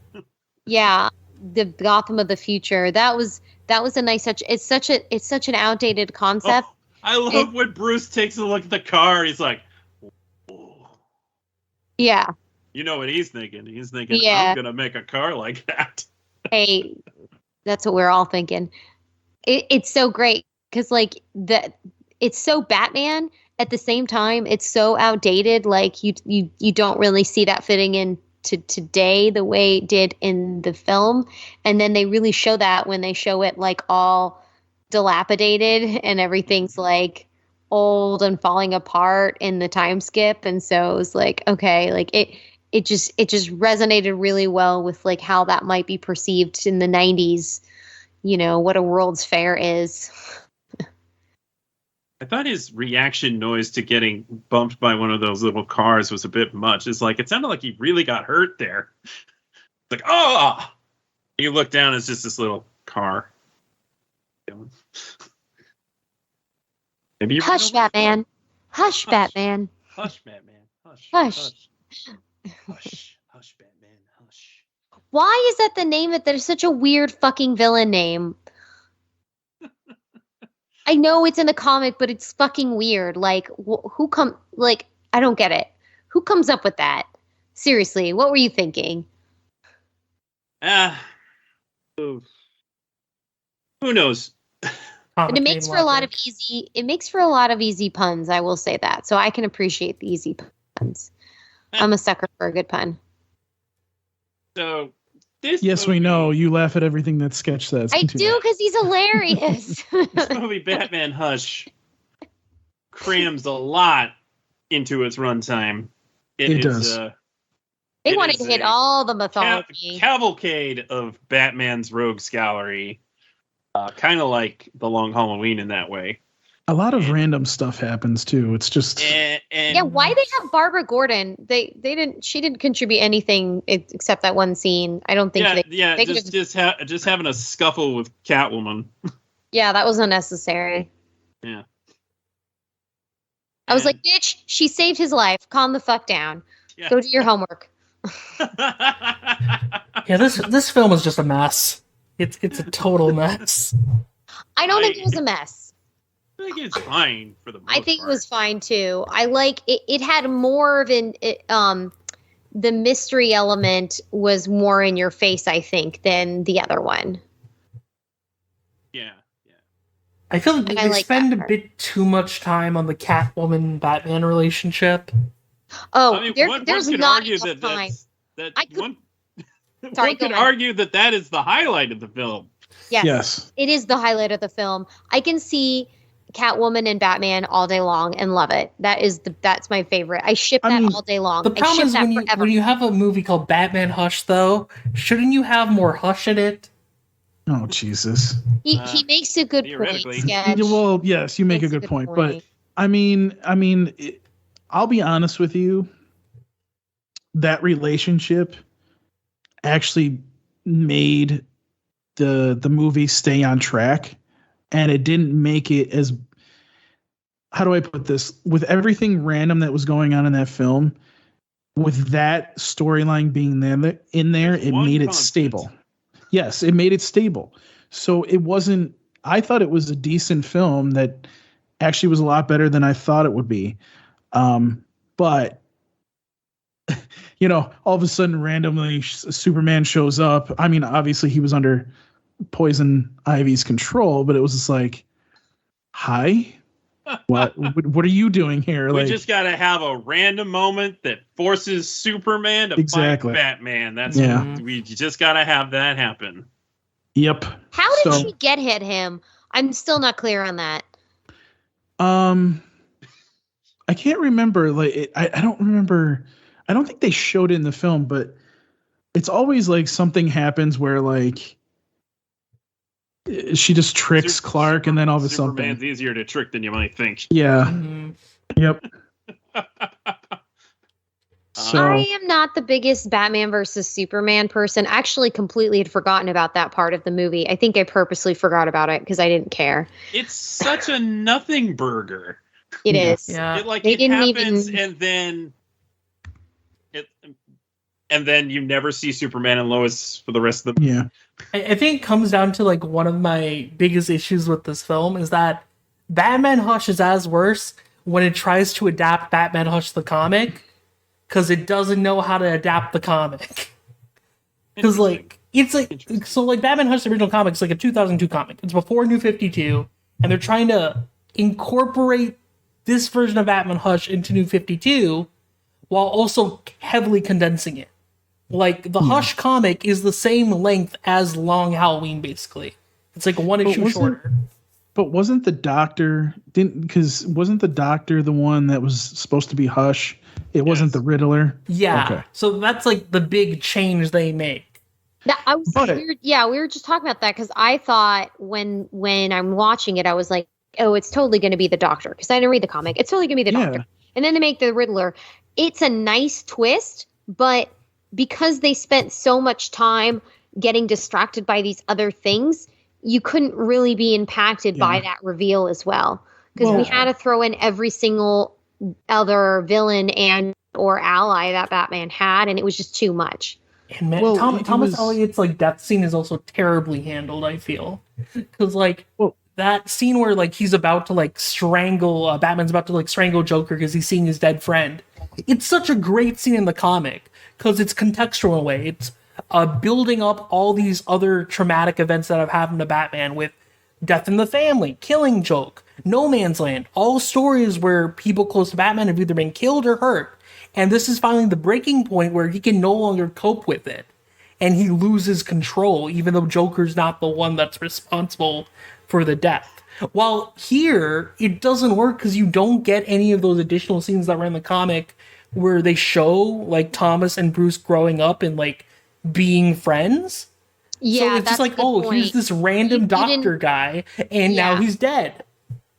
Yeah, the Gotham of the future. That was a nice touch. It's such an outdated concept. Oh, I love when Bruce takes a look at the car. He's like, whoa. Yeah. You know what he's thinking? He's thinking, I'm gonna make a car like that. Hey, that's what we're all thinking. It's so great because it's so Batman. At the same time, it's so outdated. Like you don't really see that fitting in to today the way it did in the film. And then they really show that when they show it like all dilapidated and everything's like old and falling apart in the time skip. And so it was like, okay, like it just resonated really well with like how that might be perceived in the 90s, you know, what a World's Fair is. I thought his reaction noise to getting bumped by one of those little cars was a bit much. It's like, it sounded like he really got hurt there. Like, oh! You look down, it's just this little car. Maybe you Hush, Batman. Hush, Batman. Hush, Batman. Hush. Hush. Hush, Batman. Hush. Why is that the name that there's such a weird fucking villain name? I know it's in the comic, but it's fucking weird. Like, I don't get it. Who comes up with that? Seriously, what were you thinking? Who knows? And it makes for a lot of easy puns, I will say that. So I can appreciate the easy puns. I'm a sucker for a good pun. So this yes, movie, we know you laugh at everything that Sketch says. I do, because he's hilarious. This movie, Batman Hush, crams a lot into its runtime. It does. They wanted to hit all the mythology. Cavalcade of Batman's rogues gallery. Kind of like The Long Halloween in that way. A lot of random stuff happens too. It's just yeah. Why they have Barbara Gordon? She didn't contribute anything except that one scene. I don't think. Just having a scuffle with Catwoman. Yeah, that was unnecessary. Yeah. I was like, bitch, she saved his life. Calm the fuck down. Yeah. Go do your homework. Yeah, this film is just a mess. It's a total mess. I don't think it was a mess. I think it's fine for the most I think part. It was fine too. I like it. It had more of the mystery element was more in your face, I think, than the other one. Yeah. I feel like they spend a bit too much time on the Catwoman Batman relationship. Oh, I mean, there's one could not argue enough time. One could argue that is the highlight of the film. Yes, it is the highlight of the film. I can see Catwoman and Batman all day long and love it. That's my favorite. I ship that all day long. The problem is when you have a movie called Batman Hush, though, shouldn't you have more Hush in it? Oh, Jesus. He makes a good point, Sketch. Well, yes, you make a good point. But I mean, I'll be honest with you. That relationship actually made the movie stay on track, and it didn't make it as, how do I put this? With everything random that was going on in that film, with that storyline being in there, it made it stable. Yes, it made it stable. So it wasn't, I thought it was a decent film that actually was a lot better than I thought it would be. But, you know, all of a sudden, randomly, Superman shows up. I mean, obviously, he was under Poison Ivy's control, but it was just like, hi? What are you doing here? We just got to have a random moment that forces Superman to fight Batman. We just got to have that happen. Yep. How did she get hit him? I'm still not clear on that. I can't remember. Like, I don't remember. I don't think they showed it in the film, but it's always like something happens where like she just tricks Clark, and then all of a sudden Superman's easier to trick than you might think. Yeah. Yep. I am not the biggest Batman versus Superman person. Actually, completely had forgotten about that part of the movie. I think I purposely forgot about it because I didn't care. It's such a nothing burger. It is. Yeah. It happens, and then you never see Superman and Lois for the rest of the movie. Yeah. I think it comes down to like one of my biggest issues with this film is that Batman Hush is as worse when it tries to adapt Batman Hush the comic, because it doesn't know how to adapt the comic. Because like it's like, so like Batman Hush the original comic is like a 2002 comic. It's before New 52, and they're trying to incorporate this version of Batman Hush into New 52 while also heavily condensing it. Like, the Hush comic is the same length as Long Halloween, basically. It's like one issue shorter. But wasn't the Doctor wasn't the Doctor the one that was supposed to be Hush? It wasn't the Riddler. Yeah. Okay. So that's like the big change they make. We were just talking about that because I thought when I'm watching it, I was like, oh, it's totally going to be the Doctor because I didn't read the comic. It's totally going to be the Doctor, and then they make the Riddler. It's a nice twist, but because they spent so much time getting distracted by these other things, you couldn't really be impacted by that reveal as well. Because we had to throw in every single other villain and or ally that Batman had, and it was just too much. And man, Thomas Elliott's like death scene is also terribly handled, I feel. Because that scene where like he's about to like strangle Batman's about to like strangle Joker because he's seeing his dead friend. It's such a great scene in the comic because it's contextual in a way. It's building up all these other traumatic events that have happened to Batman with death in the family, Killing Joke, No Man's Land, all stories where people close to Batman have either been killed or hurt. And this is finally the breaking point where he can no longer cope with it. And he loses control, even though Joker's not the one that's responsible for the death. While here, it doesn't work because you don't get any of those additional scenes that were in the comic where they show like Thomas and Bruce growing up and like being friends. Yeah, so it's just like, here's this random doctor guy, and now he's dead.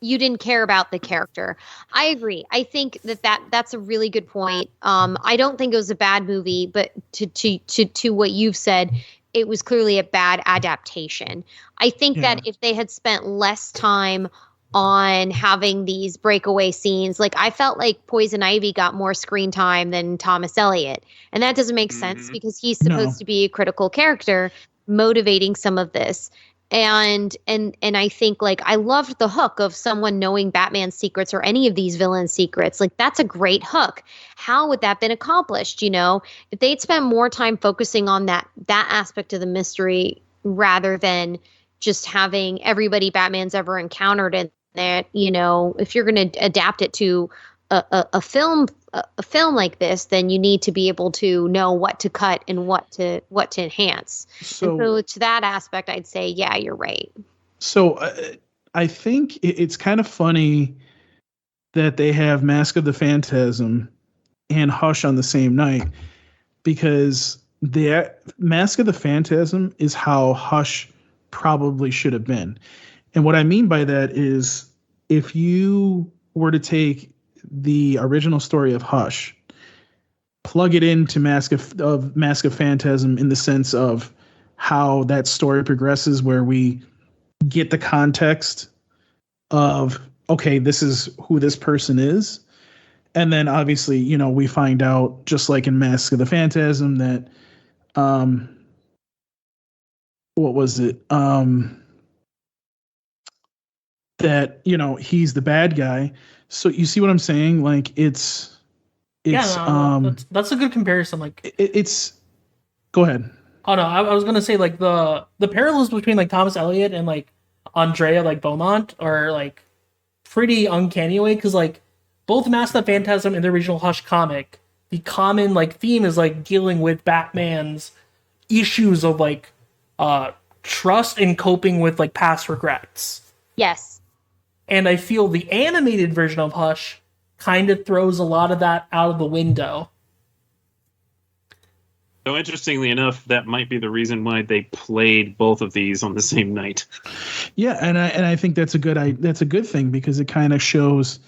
You didn't care about the character. I agree. I think that's a really good point. I don't think it was a bad movie, but to what you've said, it was clearly a bad adaptation. I think that if they had spent less time on having these breakaway scenes, like I felt like Poison Ivy got more screen time than Thomas Elliot, and that doesn't make sense because he's supposed to be a critical character motivating some of this. And I think like I loved the hook of someone knowing Batman's secrets or any of these villains' secrets. Like that's a great hook. How would that been accomplished? You know, if they'd spent more time focusing on that aspect of the mystery rather than just having everybody Batman's ever encountered in that, you know, if you're going to adapt it to a film like this, then you need to be able to know what to cut and what to enhance. So to that aspect, I'd say, yeah, you're right. So I think it's kind of funny that they have Mask of the Phantasm and Hush on the same night, because the Mask of the Phantasm is how Hush probably should have been. And what I mean by that is if you were to take the original story of Hush, plug it into Mask of Phantasm in the sense of how that story progresses, where we get the context of, okay, this is who this person is. And then obviously, you know, we find out, just like in Mask of the Phantasm, that, what was it? That, you know, he's the bad guy. So you see what I'm saying? Like that's a good comparison. Like it's. Go ahead. Oh no, I was gonna say like the parallels between like Thomas Elliot and like Andrea like Beaumont are like pretty uncanny way, because like both Mask of the Phantasm and the original Hush comic, the common like theme is like dealing with Batman's issues of like trust and coping with like past regrets. Yes. And I feel the animated version of Hush kind of throws a lot of that out of the window. So interestingly enough, that might be the reason why they played both of these on the same night. Yeah, and I think that's a good thing, because it kind of shows.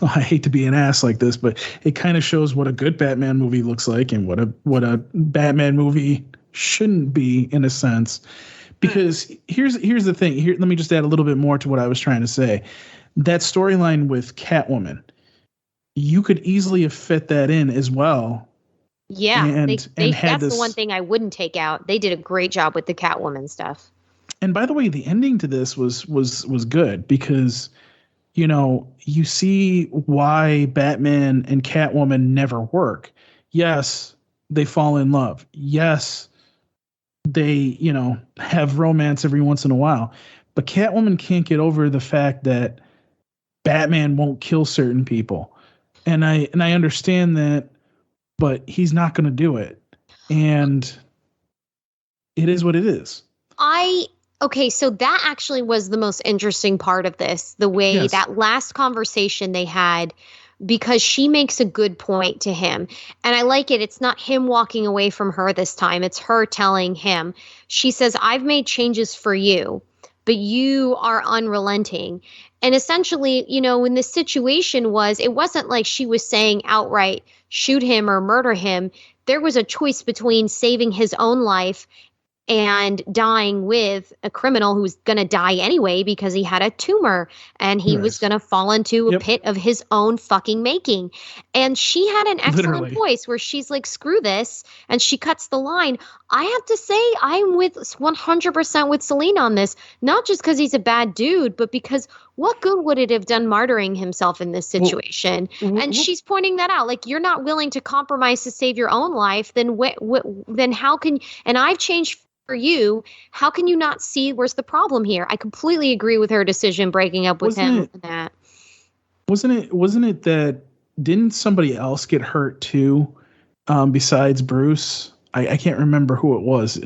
I hate to be an ass like this, but it kind of shows what a good Batman movie looks like and what a Batman movie shouldn't be, in a sense. Because here's the thing. Here, let me just add a little bit more to what I was trying to say. That storyline with Catwoman, you could easily have fit that in as well. Yeah, and that's the one thing I wouldn't take out. They did a great job with the Catwoman stuff. And by the way, the ending to this was good, because, you know, you see why Batman and Catwoman never work. Yes, they fall in love. Yes, they, you know, have romance every once in a while. But Catwoman can't get over the fact that Batman won't kill certain people. And I understand that, but he's not going to do it. and it is what it is. Okay, so that actually was the most interesting part of this, the way that last conversation they had, because she makes a good point to him. And I like it. It's not him walking away from her this time. It's her telling him. She says, I've made changes for you, but you are unrelenting. And essentially, when this situation it wasn't like she was saying outright, shoot him or murder him. There was a choice between saving his own life and dying with a criminal who's going to die anyway because he had a tumor and he was going to fall into a pit of his own fucking making. And she had an excellent voice where she's like, screw this. And she cuts the line. I have to say, I'm with 100% with Selena on this, not just because he's a bad dude, but because what good would it have done martyring himself in this situation? And she's pointing that out. Like, you're not willing to compromise to save your own life. Then how can, and I've changed for you, how can you not see where's the problem here? I completely agree with her decision breaking up with him. Wasn't it that didn't somebody else get hurt too, besides Bruce? I can't remember who it was.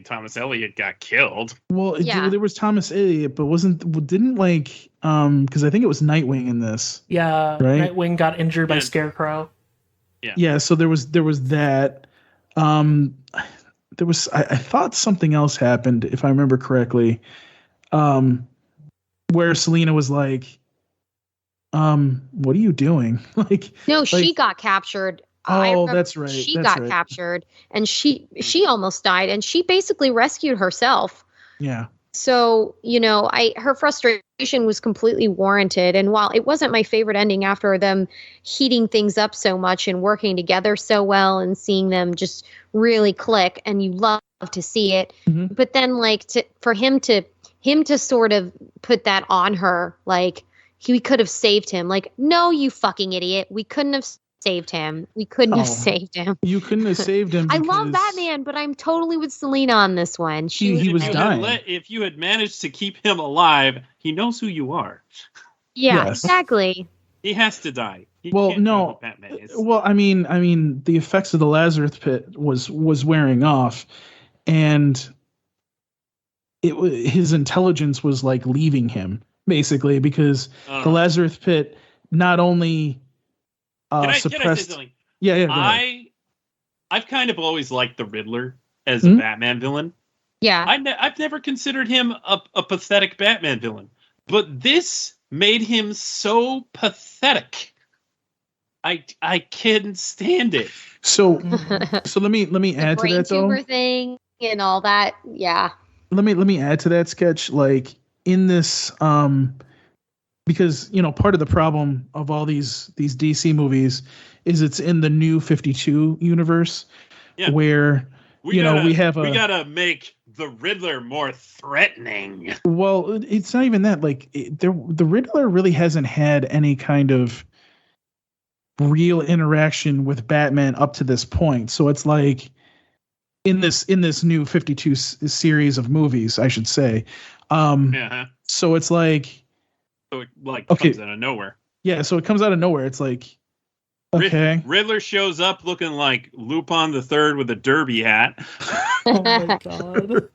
Thomas Elliott got killed. Well, there was Thomas Elliott, but didn't because I think it was Nightwing in this. Yeah, right? Nightwing got injured by Scarecrow. Yeah, so there was that. I thought something else happened, if I remember correctly, where Selena was like, what are you doing? She got captured. That's right. She got captured and she almost died and she basically rescued herself. Yeah. So, her frustration was completely warranted. And while it wasn't my favorite ending after them heating things up so much and working together so well and seeing them just really click, and you love to see it. Mm-hmm. But then for him to sort of put that on her, like we could have saved him. Like, no, you fucking idiot. We couldn't have saved him. We couldn't have saved him. You couldn't have saved him. I love Batman, but I'm totally with Selena on this one. He was dying. If you had managed to keep him alive, he knows who you are. Yeah, exactly. He has to die. Batman is. Well, I mean, the effects of the Lazarus Pit was wearing off, and his intelligence was like leaving him basically because the Lazarus Pit not only suppressed. Can I say something? Yeah. I've kind of always liked the Riddler as a Batman villain. Yeah. I've never considered him a pathetic Batman villain, but this made him so pathetic. I couldn't stand it. So let me add to that though. Tumor thing and all that. Yeah. Let me add to that sketch, like in this because part of the problem of all these DC movies is it's in the new 52 universe where we gotta make the Riddler more threatening. Well, it's not even that. Like the Riddler really hasn't had any kind of real interaction with Batman up to this point. So it's like in this new 52 series of movies, I should say. So it's like. So it comes out of nowhere. Yeah, so it comes out of nowhere. It's like, okay. Riddler shows up looking like Lupin the Third with a derby hat. Oh my god.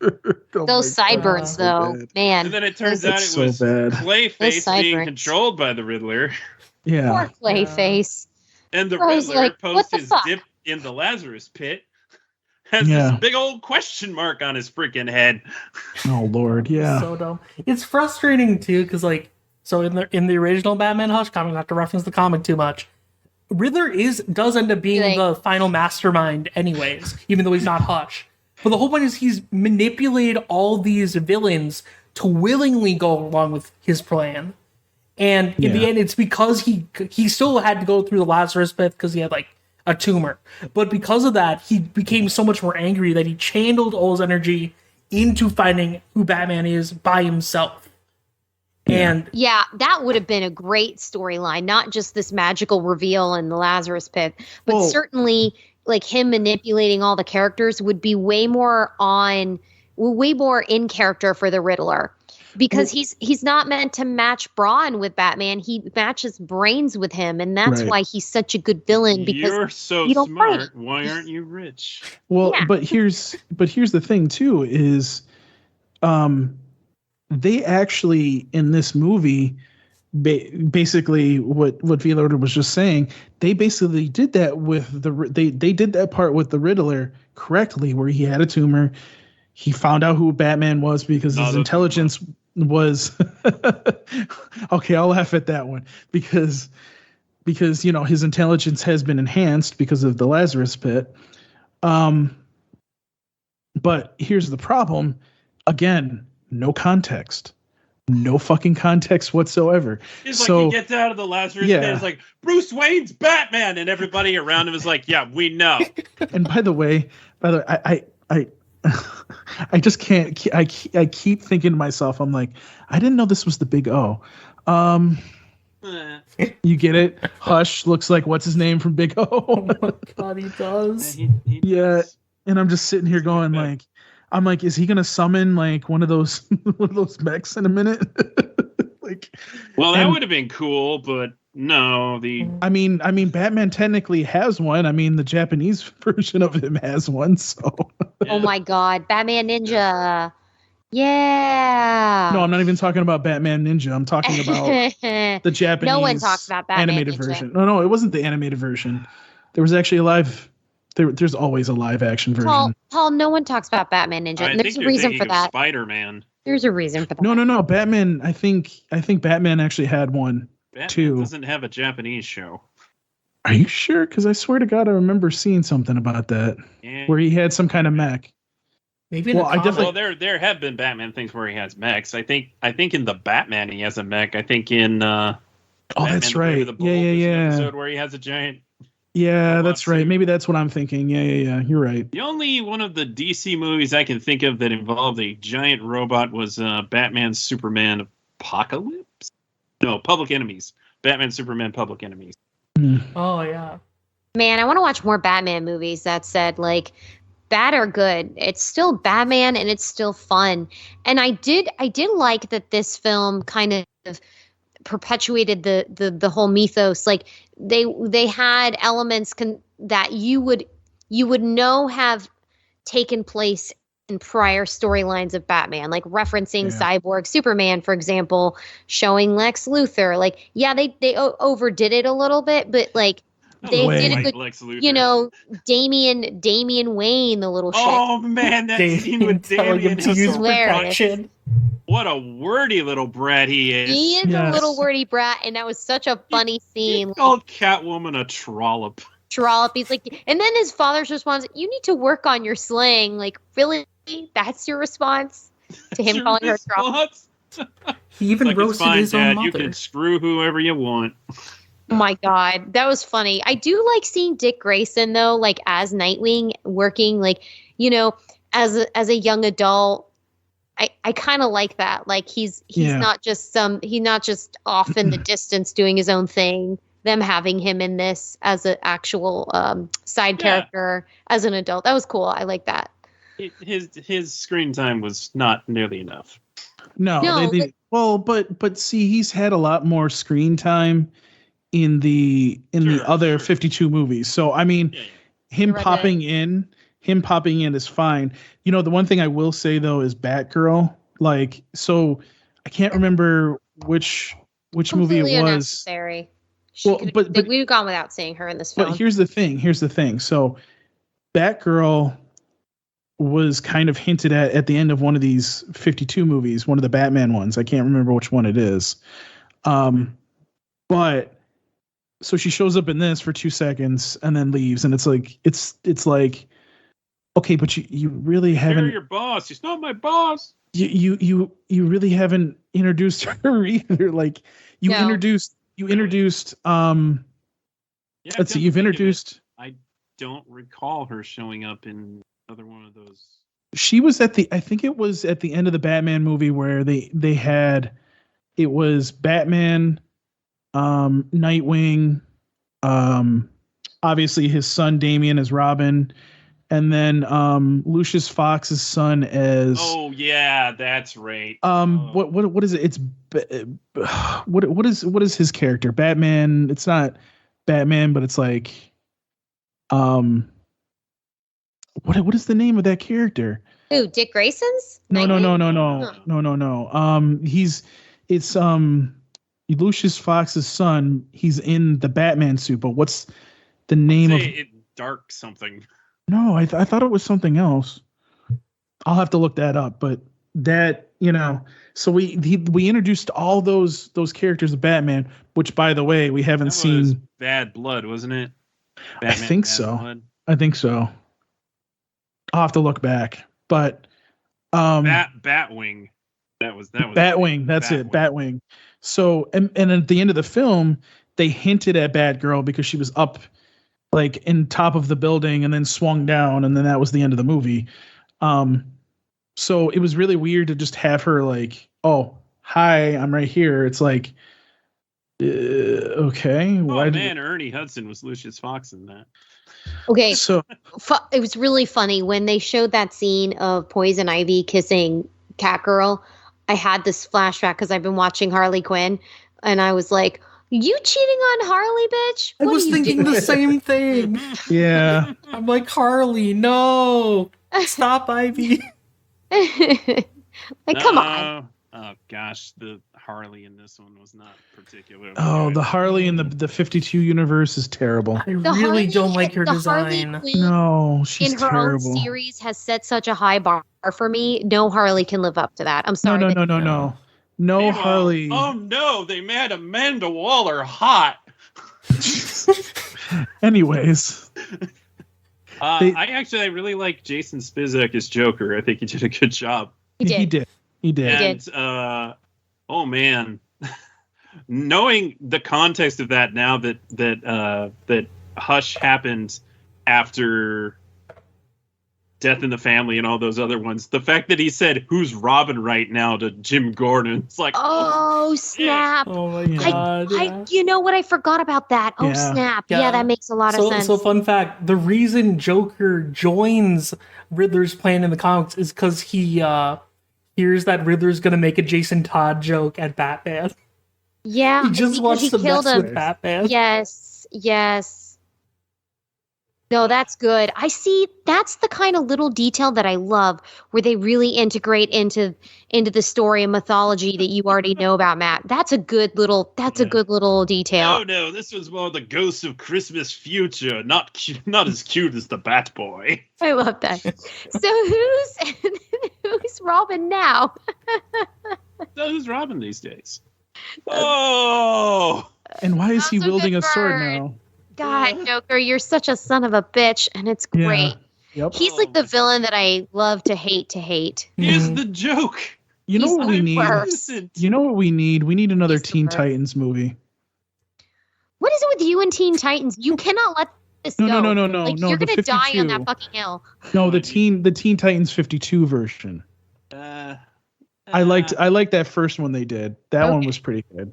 Those sideburns, though, man. And then it turns out it was Clayface being controlled by the Riddler. Yeah. Poor Clayface. And the Riddler posts his dip in the Lazarus Pit. Has this big old question mark on his freaking head. Oh Lord, yeah. So dumb. It's frustrating too, because so in the original Batman Hush comic, not to reference the comic too much, Riddler does end up being the final mastermind anyways, even though he's not Hush. But the whole point is he's manipulated all these villains to willingly go along with his plan. And in the end, it's because he still had to go through the Lazarus Pit because he had a tumor. But because of that, he became so much more angry that he channeled all his energy into finding who Batman is by himself. And that would have been a great storyline, not just this magical reveal in the Lazarus Pit, but certainly him manipulating all the characters would be way more in character for the Riddler. because he's not meant to match brawn with Batman. He matches brains with him, and that's Right. why he's such a good villain. Because You're so you don't smart. fight. Why aren't you rich? Well, Yeah. but here's the thing too is, they actually in this movie, basically what VLord was just saying, they basically did that with they did that part with the Riddler correctly, where he had a tumor. He found out who Batman was because his intelligence was okay. I'll laugh at that one because his intelligence has been enhanced because of the Lazarus Pit. But here's the problem. Again, no context. No fucking context whatsoever. It's like he gets out of the Lazarus pit. It's like, Bruce Wayne's Batman, and everybody around him is like, yeah, we know. And by the way, I just can't. I keep thinking to myself, I'm like, I didn't know this was the Big O. You get it? Hush looks like what's his name from Big O. Oh my god, he does. Yeah, and I'm just sitting here going like, I'm like, is he gonna summon like one of those mechs in a minute? That would have been cool, but no. I mean, Batman technically has one. I mean, the Japanese version of him has one. So. Oh my God, Batman Ninja. Yeah. No, I'm not even talking about Batman Ninja. I'm talking about the Japanese. No one talks about Batman animated Ninja. version. No, it wasn't the animated version. There was actually a live. There's always a live action version. Paul, no one talks about Batman Ninja. And there's a reason for that. Spider-Man. There's a reason for that. No. Batman. I think Batman actually had one too. Doesn't have a Japanese show. Are you sure? Because I swear to God, I remember seeing something about that where he had some kind of mech. Maybe. There have been Batman things where he has mechs. I think in the Batman he has a mech. I think in Batman, that's right. Yeah. Episode where he has a giant. Yeah, that's right. Maybe that's what I'm thinking. Yeah. You're right. The only one of the DC movies I can think of that involved a giant robot was Batman Superman Apocalypse. No, Public Enemies. Batman Superman Public Enemies. Oh yeah. Man, I want to watch more Batman movies. That said, like, bad or good, it's still Batman and it's still fun. And I did like that this film kind of perpetuated the whole mythos. Like they had elements that you would know have taken place in prior storylines of Batman, like referencing Cyborg Superman, for example, showing Lex Luthor. Like, yeah, they overdid it a little bit, but like they did a good, Lex Luthor. you know, Damian Wayne, the little shit. Oh man, that scene with Damian is hilarious. What a wordy little brat he is. He is a little wordy brat, and that was such a funny scene. He called Catwoman a trollop. He's like, and then his father's response, "You need to work on your slang." Like, really? That's your response to him calling her a trollop? He even roasted his own mother. You can screw whoever you want. Oh my God, that was funny. I do like seeing Dick Grayson though, like as Nightwing, working like, you know, as a young adult. I kind of like that. Like he's not just off in the distance doing his own thing. Them having him in this as an actual side character as an adult, that was cool. I like that. His screen time was not nearly enough. But see, he's had a lot more screen time in the other 52 movies. So I mean, him popping in is fine. You know, the one thing I will say though is Batgirl. Like, so I can't remember which movie it was. Unnecessary. But we've gone without seeing her in this film. But here's the thing. So Batgirl was kind of hinted at the end of one of these 52 movies, one of the Batman ones. I can't remember which one it is. But so she shows up in this for 2 seconds and then leaves, and it's like okay, but you really haven't. You're your boss. He's not my boss. You really haven't introduced her either. Like introduced. Let's see. You've introduced. I don't recall her showing up in another one of those. She was I think it was at the end of the Batman movie where they had. It was Batman, Nightwing, obviously his son Damian as Robin, and then Lucius Fox's son as. Oh yeah, that's right. What is it? It's what is his character? Batman. It's not Batman, but it's like what is the name of that character? Who? Dick Grayson's? No. Huh. It's Lucius Fox's son. He's in the Batman suit, but what's the name of it? Dark something. No, I thought it was something else. I'll have to look that up, but that, so we introduced all those characters of Batman, which, by the way, we haven't seen. Bad Blood, wasn't it? Batman, I think so. I think so. I'll have to look back, but Batwing. That was Batwing. That's it. Batwing. So, and at the end of the film, they hinted at Batgirl because she was up, like, in top of the building and then swung down, and then that was the end of the movie. So it was really weird to just have her like, oh, hi, I'm right here. It's like, okay. Ernie Hudson was Lucius Fox in that. Okay, so it was really funny when they showed that scene of Poison Ivy kissing Catgirl. I had this flashback because I've been watching Harley Quinn, and I was like, "You cheating on Harley, bitch?" I was thinking the same thing. Yeah, I'm like, Harley, no, stop, Ivy. Like, come on. Oh gosh, the Harley in this one was not particularly. Oh, the Harley in the 52 universe is terrible. I really don't like her design. No, she's in her terrible. own series has set such a high bar for me. No Harley can live up to that. I'm sorry. No. No, Harley. Oh no, they made Amanda Waller hot. Anyways. I really like Jason Spizek as Joker. I think he did a good job. He did. And, oh man, knowing the context of that now that Hush happened after Death in the Family and all those other ones, the fact that he said, "Who's Robin right now?" to Jim Gordon, it's like, oh snap! Oh my god! You know what? I forgot about that. Oh snap! Yeah, that makes a lot of sense. So fun fact: the reason Joker joins Riddler's plan in the comics is because he hears that Riddler's gonna make a Jason Todd joke at Batman. Yeah, he just wants to mess with Batman. Yes. No, that's good. I see. That's the kind of little detail that I love, where they really integrate into the story and mythology that you already know about, Matt. That's a good little detail. No, this was more the Ghost of Christmas Future, not as cute as the Batboy. I love that. So who's Robin now? So who's Robin these days? Oh, and why is he wielding a sword now? God, Joker, you're such a son of a bitch, and it's great. Yeah. Yep. He's like the villain that I love to hate. He's the joke. You know what we need? Innocent. You know what we need? We need another Teen Titans movie. What is it with you and Teen Titans? You cannot let this go. No. Like, you're gonna die on that fucking hill. No, the Teen Titans 52 version. I liked that first one they did. That one was pretty good.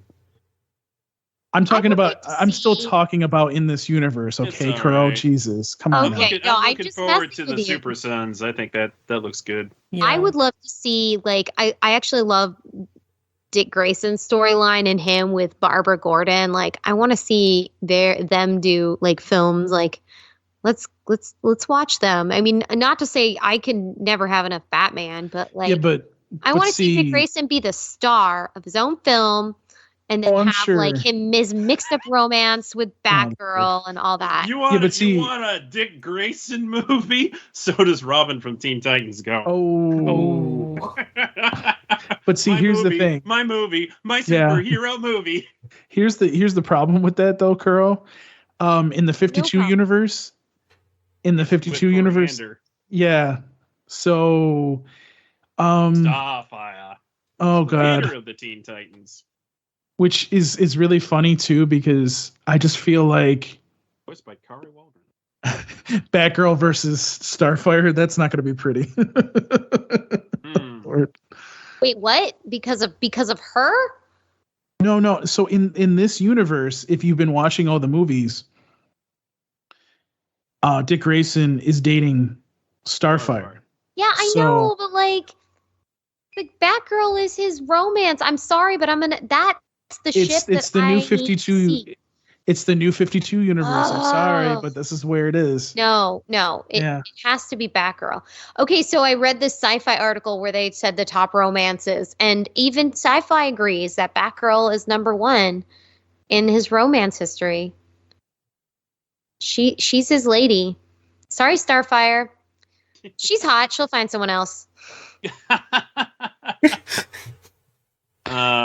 I'm still talking about in this universe, okay, Crow? Right. Jesus, come on. Okay, I'm looking forward to the Super Sons. I think that looks good. Yeah. I would love to see, like, I actually love Dick Grayson's storyline and him with Barbara Gordon. Like, I want to see them do like films. Like, let's watch them. I mean, not to say I can never have enough Batman, but like, I want to see Dick Grayson be the star of his own film. And then like him mixed up romance with Batgirl and all that. You want a Dick Grayson movie? So does Robin from Teen Titans Go. Oh. But see, here's the thing. My superhero movie. Here's the problem with that though, Kuro. In the 52 universe. Yeah. So Starfire. Oh god. Leader of the Teen Titans. Which is really funny too, because I just feel like voiced by Kari Waldron. Batgirl versus Starfire, that's not going to be pretty. Wait, what? Because of her? No. So in this universe, if you've been watching all the movies, Dick Grayson is dating Starfire. Yeah, I know, but like Batgirl is his romance. I'm sorry, but that's the ship It's that the new I need to 52. see. It's the new 52 universe. I'm sorry, Oh. but this is where it is. No, it has to be Batgirl. Okay, so I read this sci-fi article where they said the top romances, and even sci-fi agrees that Batgirl is number one in his romance history. She's his lady. Sorry, Starfire. She's hot. She'll find someone else.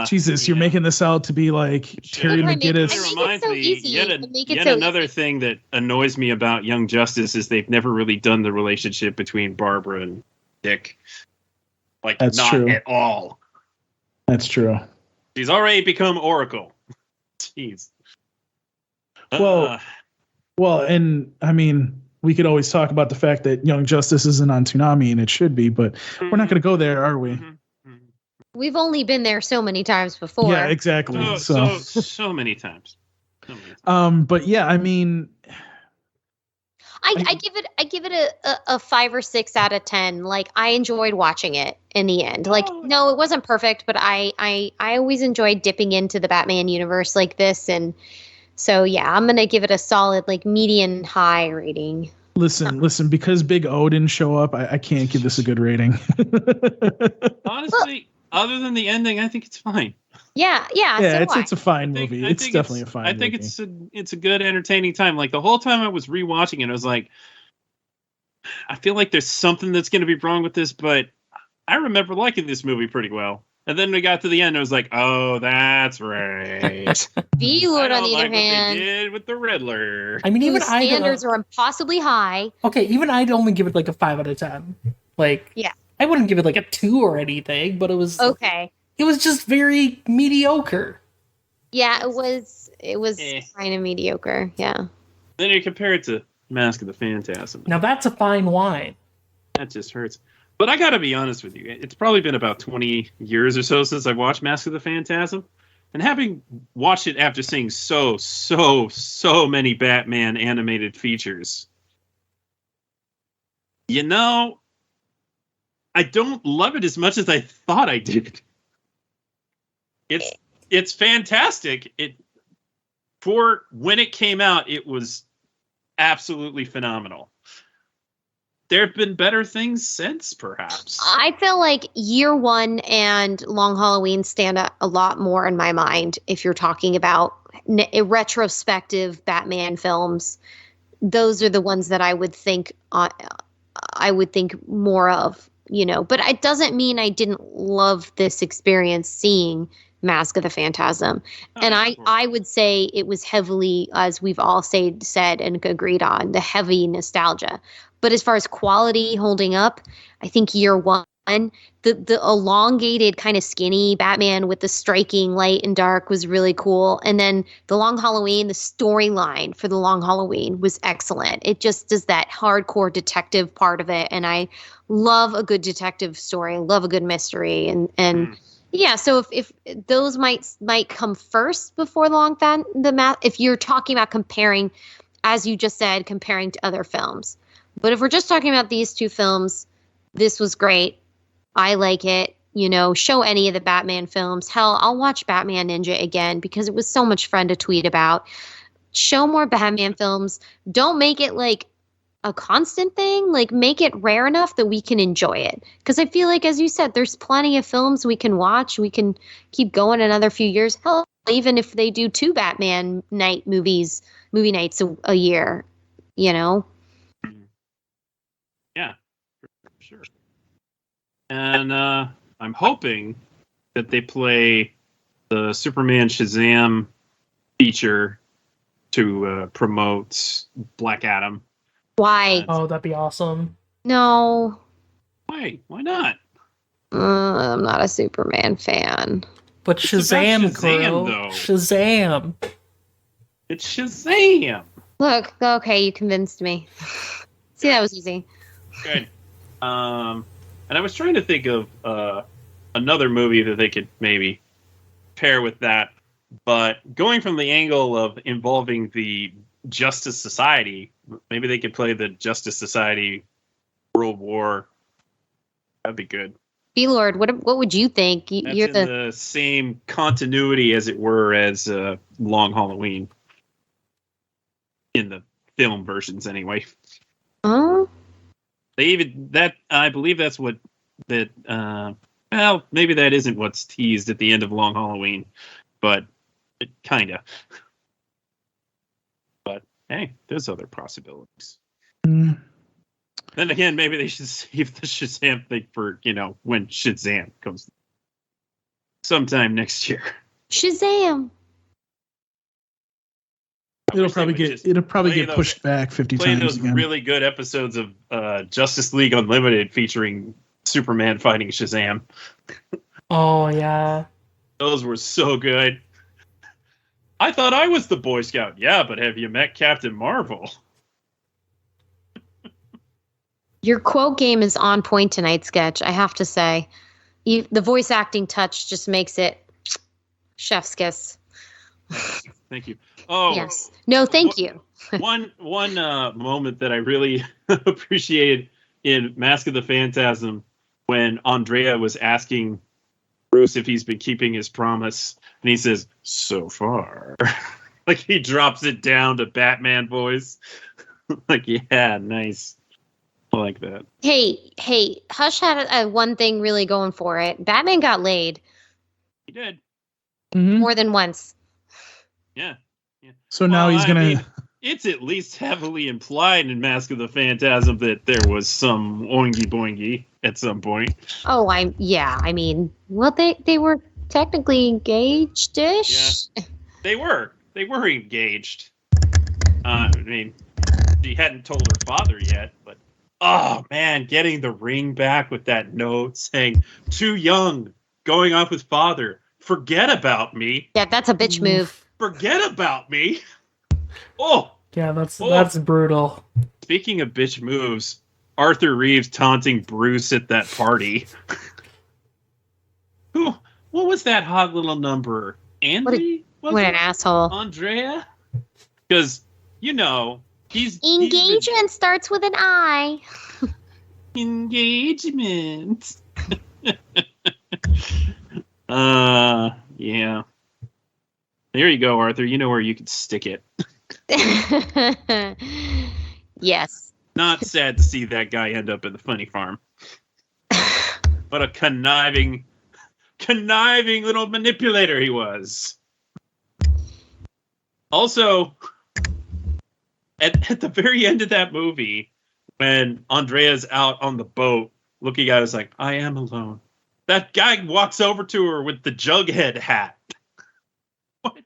Jesus, you're making this out to be like Terry McGinnis. It reminds me, yet another thing that annoys me about Young Justice is they've never really done the relationship between Barbara and Dick. Like, That's not true. at all. That's true. She's already become Oracle. Jeez. Well, and I mean, we could always talk about the fact that Young Justice isn't on Toonami, and it should be, but we're not going to go there, are we? We've only been there so many times before. Yeah, exactly. So many times. But yeah, I mean, I give it a 5 or 6 out of 10. Like, I enjoyed watching it in the end. Like, no, it wasn't perfect, but I always enjoyed dipping into the Batman universe like this, and so yeah, I'm gonna give it a solid like median high rating. Listen, because Big O didn't show up, I can't give this a good rating. Honestly, other than the ending, I think it's fine. Yeah, it's a fine movie. It's definitely a fine movie. I think it's a good, entertaining time. Like, the whole time I was rewatching it, I was like, I feel like there's something that's going to be wrong with this, but I remember liking this movie pretty well. And then we got to the end, I was like, oh, that's right. VLord, on the other hand, what they did with the Riddler. I mean, even standards are impossibly high. Okay, even I'd only give it like a 5 out of 10. Like, yeah, I wouldn't give it like a 2 or anything, but it was okay. It was just very mediocre. Yeah, it was kind of mediocre. Yeah. Then you compare it to Mask of the Phantasm. Now that's a fine wine. That just hurts. But I gotta be honest with you, it's probably been about 20 years or so since I watched Mask of the Phantasm. And having watched it after seeing so many Batman animated features, you know, I don't love it as much as I thought I did. It's fantastic. For when it came out, it was absolutely phenomenal. There have been better things since, perhaps. I feel like Year One and Long Halloween stand out a lot more in my mind if you're talking about retrospective Batman films. Those are the ones that I would think more of, you know. But it doesn't mean I didn't love this experience seeing Mask of the Phantasm. And I would say it was heavily, as we've all said and agreed on, the heavy nostalgia. But as far as quality holding up, I think Year One, the elongated kind of skinny Batman with the striking light and dark was really cool. And then the Long Halloween, the storyline for the Long Halloween was excellent. It just does that hardcore detective part of it. And I love a good detective story, love a good mystery. And yeah, so if those might come first before if you're talking about comparing, as you just said, comparing to other films. But if we're just talking about these two films, this was great. I like it. You know, show any of the Batman films. Hell, I'll watch Batman Ninja again because it was so much fun to tweet about. Show more Batman films. Don't make it like a constant thing. Like, make it rare enough that we can enjoy it. Because I feel like, as you said, there's plenty of films we can watch. We can keep going another few years. Hell, even if they do 2 Batman movie nights a year, you know? Yeah, for sure. And I'm hoping that they play the Superman Shazam feature to promote Black Adam. Why? Oh, that'd be awesome. No. Why? Why not? I'm not a Superman fan. But Shazam, Kuro. Shazam. It's Shazam. Look, okay, you convinced me. See, that was easy. Good. And I was trying to think of another movie that they could maybe pair with that, but going from the angle of involving the Justice Society, maybe they could play the Justice Society World War. That'd be good. VLord, what would you think? That's You're in the same continuity, as it were, as Long Halloween. In the film versions, anyway. Oh. I believe that's what that. Well, maybe that isn't what's teased at the end of Long Halloween, but it kinda. But hey, there's other possibilities. Mm. Then again, maybe they should save the Shazam thing for when Shazam comes sometime next year. Shazam. It'll probably get pushed back 50 play times those again. really good episodes of Justice League Unlimited featuring Superman fighting Shazam. Oh yeah, those were so good. I thought I was the Boy Scout. Yeah, but have you met Captain Marvel? Your quote game is on point tonight, Sketch. I have to say, the voice acting touch just makes it chef's kiss. Thank you. Oh yes. No, thank you. one moment that I really appreciated in Mask of the Phantasm, when Andrea was asking Bruce if he's been keeping his promise, and he says, "So far," like he drops it down to Batman voice. Like, yeah, nice. I like that. Hey, Hush had one thing really going for it. Batman got laid. He did. Mm-hmm. More than once. Yeah. So now he's gonna. It's at least heavily implied in Mask of the Phantasm that there was some oingy boingy at some point. Oh, I mean, well, they were technically engaged-ish. Yeah, they were engaged. I mean, she hadn't told her father yet, but oh man, getting the ring back with that note saying "too young, going off with father, forget about me." Yeah, that's a bitch move. Forget about me. Oh yeah, that's brutal. Speaking of bitch moves, Arthur Reeves taunting Bruce at that party. What was that hot little number? Andy? What an asshole. Andrea? Because, he's... Engagement starts with an I. Engagement. Yeah. There you go, Arthur. You know where you could stick it. Yes. Not sad to see that guy end up in the funny farm. What a conniving little manipulator he was. Also, at the very end of that movie, when Andrea's out on the boat looking at us like, I am alone, that guy walks over to her with the Jughead hat. What?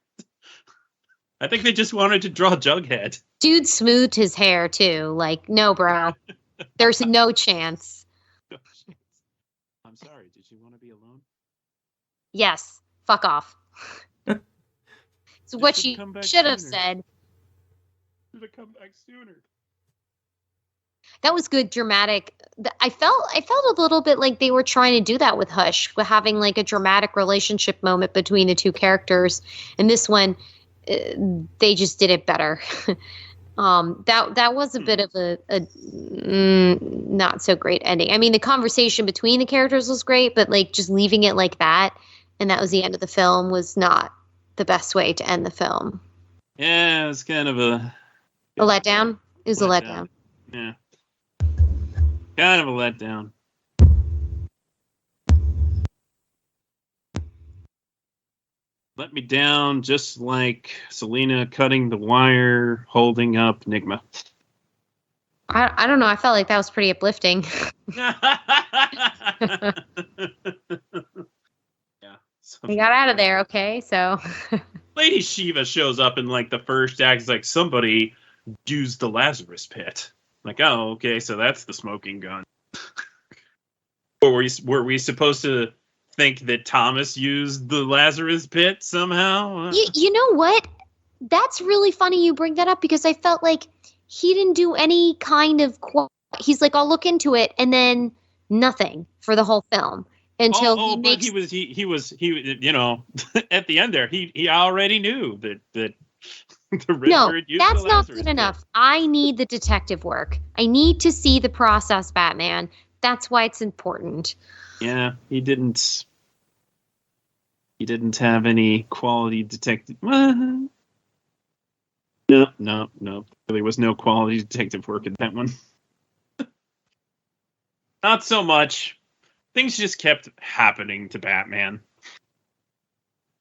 I think they just wanted to draw Jughead. Dude smoothed his hair too. Like, no, bro. There's no chance. I'm sorry. Did you want to be alone? Yes. Fuck off. It's what she should have said. Should have come back sooner. That was good, dramatic. I felt a little bit like they were trying to do that with Hush, with having like a dramatic relationship moment between the two characters. And this one, they just did it better. That was a bit of a not so great ending. I mean, the conversation between the characters was great, but like just leaving it like that, and that was the end of the film, was not the best way to end the film. Yeah, it was kind of a letdown. It was a letdown. Yeah, kind of a letdown. Let me down, just like Selena cutting the wire, holding up Nigma. I don't know. I felt like that was pretty uplifting. Yeah. He got out of there, okay? So. Lady Shiva shows up in like the first act. It's like somebody used the Lazarus pit. Like, oh, okay, so that's the smoking gun. Or were we supposed to think that Thomas used the Lazarus pit somehow? You know what? That's really funny you bring that up, because I felt like he didn't do any kind of he's like, I'll look into it, and then nothing for the whole film until he makes. But he was at the end there. He already knew that No, that's not good enough. I need the detective work. I need to see the process, Batman. That's why it's important. Yeah, he didn't have any quality detective. No. There was no quality detective work in that one. Not so much. Things just kept happening to Batman.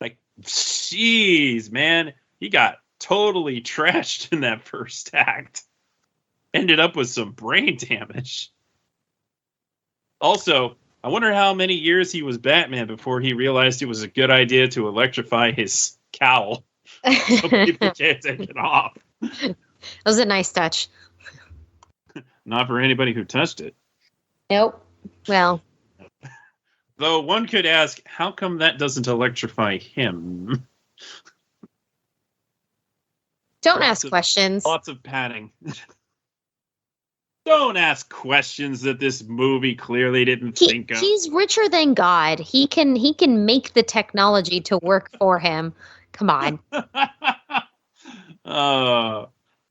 Like, jeez, man. He got totally trashed in that first act. Ended up with some brain damage. Also, I wonder how many years he was Batman before he realized it was a good idea to electrify his cowl so people can't take it off. That was a nice touch. Not for anybody who touched it. Nope. Well. Though one could ask, how come that doesn't electrify him? Don't ask questions. Lots of padding. Don't ask questions that this movie clearly didn't think of. He's richer than God. He can make the technology to work for him. Come on.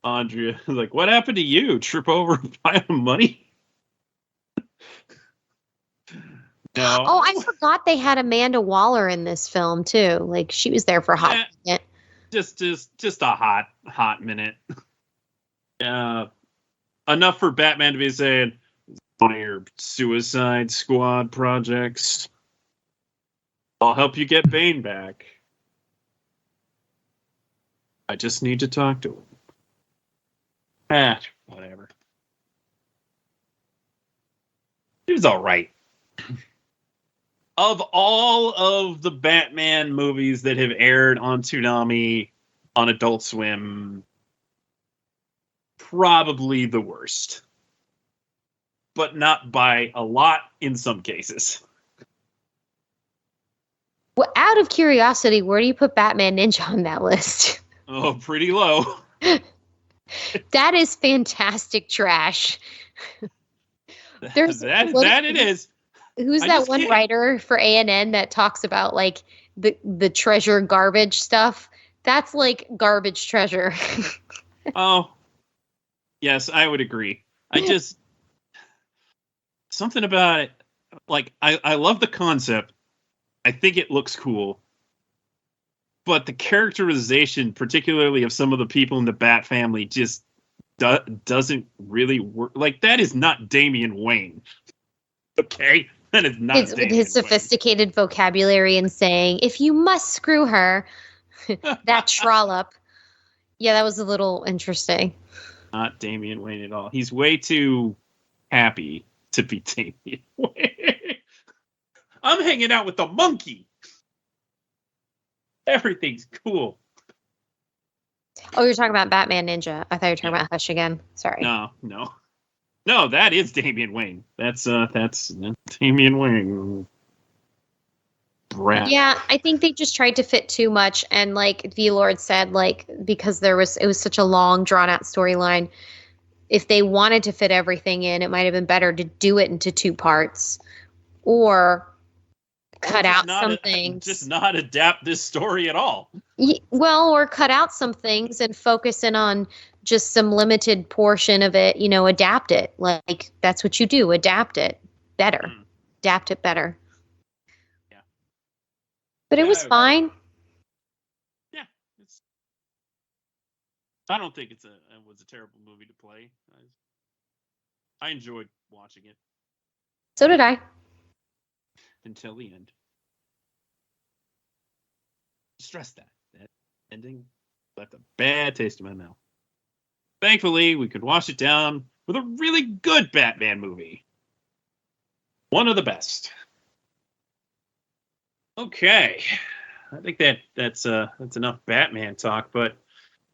Andrea, like, what happened to you? Trip over a pile of money? No. Oh, I forgot they had Amanda Waller in this film too. Like, she was there for a hot minute. Just a hot minute. Enough for Batman to be saying, one of your Suicide Squad projects. I'll help you get Bane back. I just need to talk to him. Whatever. He was all right. Of all of the Batman movies that have aired on Toonami, on Adult Swim, probably the worst. But not by a lot in some cases. Well, out of curiosity, where do you put Batman Ninja on that list? Oh, pretty low. That is fantastic trash. That it is. Who's that one writer for ANN that talks about like the treasure garbage stuff? That's like garbage treasure. Oh, yes, I would agree. Something about it, like, I love the concept. I think it looks cool. But the characterization, particularly of some of the people in the Bat family, just doesn't really work. Like, that is not Damian Wayne. Okay? That is not Damian Wayne. His sophisticated vocabulary and saying, if you must screw her, that trollop. Yeah, that was a little interesting. Not Damian Wayne at all. He's way too happy to be Damian Wayne. I'm hanging out with the monkey. Everything's cool. Oh, you're talking about Batman Ninja. I thought you were talking about Hush again. Sorry. No, that is Damian Wayne. That's Damian Wayne. Brat. Yeah, I think they just tried to fit too much, and like VLord said, like, because it was such a long, drawn out storyline. If they wanted to fit everything in, it might have been better to do it into 2 parts, or cut out some things. Just not adapt this story at all. Well, or cut out some things and focus in on just some limited portion of it, adapt it. Like, that's what you do. Adapt it better. Adapt it better. Yeah. But it was fine. Yeah. I don't think it was a terrible movie to play. I enjoyed watching it. So did I. Until the end. Stress that ending left a bad taste in my mouth. Thankfully, we could wash it down with a really good Batman movie. One of the best. Okay. I think that's enough Batman talk, but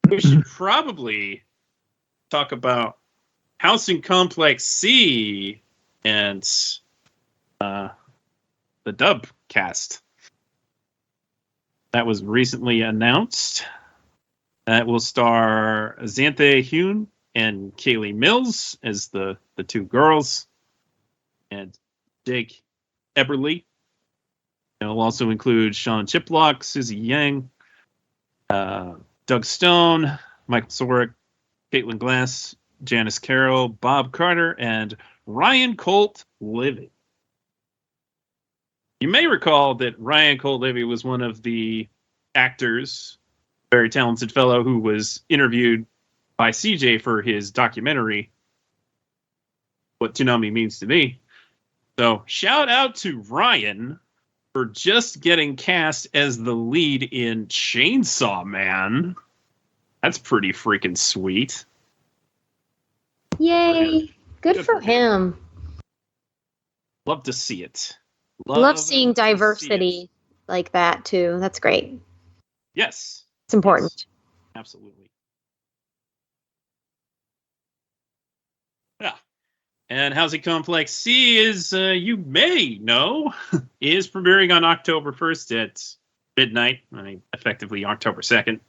we should probably talk about Housing Complex C and the dub cast that was recently announced. That will star Xanthe Hune and Kaylee Mills as the 2 girls, and Jake Eberly. It will also include Sean Chiplock, Susie Yang, Doug Stone, Michael Sorek, Caitlin Glass, Janice Carroll, Bob Carter, and Ryan Colt Livy. You may recall that Ryan Colt Livy was one of the actors, very talented fellow who was interviewed by CJ for his documentary, What Toonami Means to Me. So shout out to Ryan for just getting cast as the lead in Chainsaw Man. That's pretty freaking sweet. Yay. Good for him. Love to see it. Love seeing diversity like that too. That's great. Yes. It's important. Yes. Absolutely. Yeah. And Housing Complex C is, you may know, is premiering on October 1st at midnight, effectively October 2nd.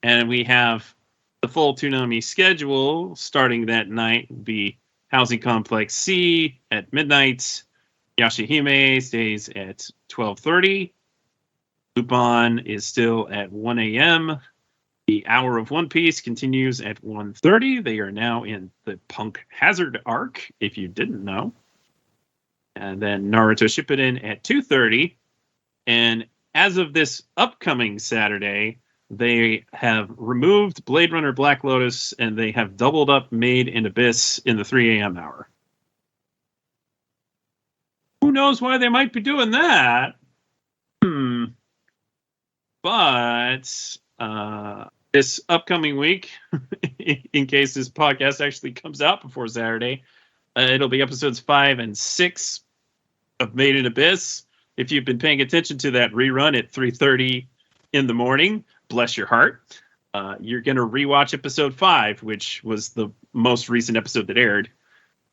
And we have the full Toonami schedule starting that night. Will be Housing Complex C at midnight. Yashahime stays at 12:30. Lupin is still at 1 a.m. The Hour of One Piece continues at 1:30. They are now in the Punk Hazard arc, if you didn't know. And then Naruto Shippuden at 2:30. And as of this upcoming Saturday, they have removed Blade Runner Black Lotus, and they have doubled up Made in Abyss in the 3 a.m. hour. Who knows why they might be doing that? But this upcoming week, in case this podcast actually comes out before Saturday, it'll be episodes 5 and 6 of Made in Abyss. If you've been paying attention to that rerun at 3:30 in the morning, bless your heart. You're going to rewatch episode 5, which was the most recent episode that aired.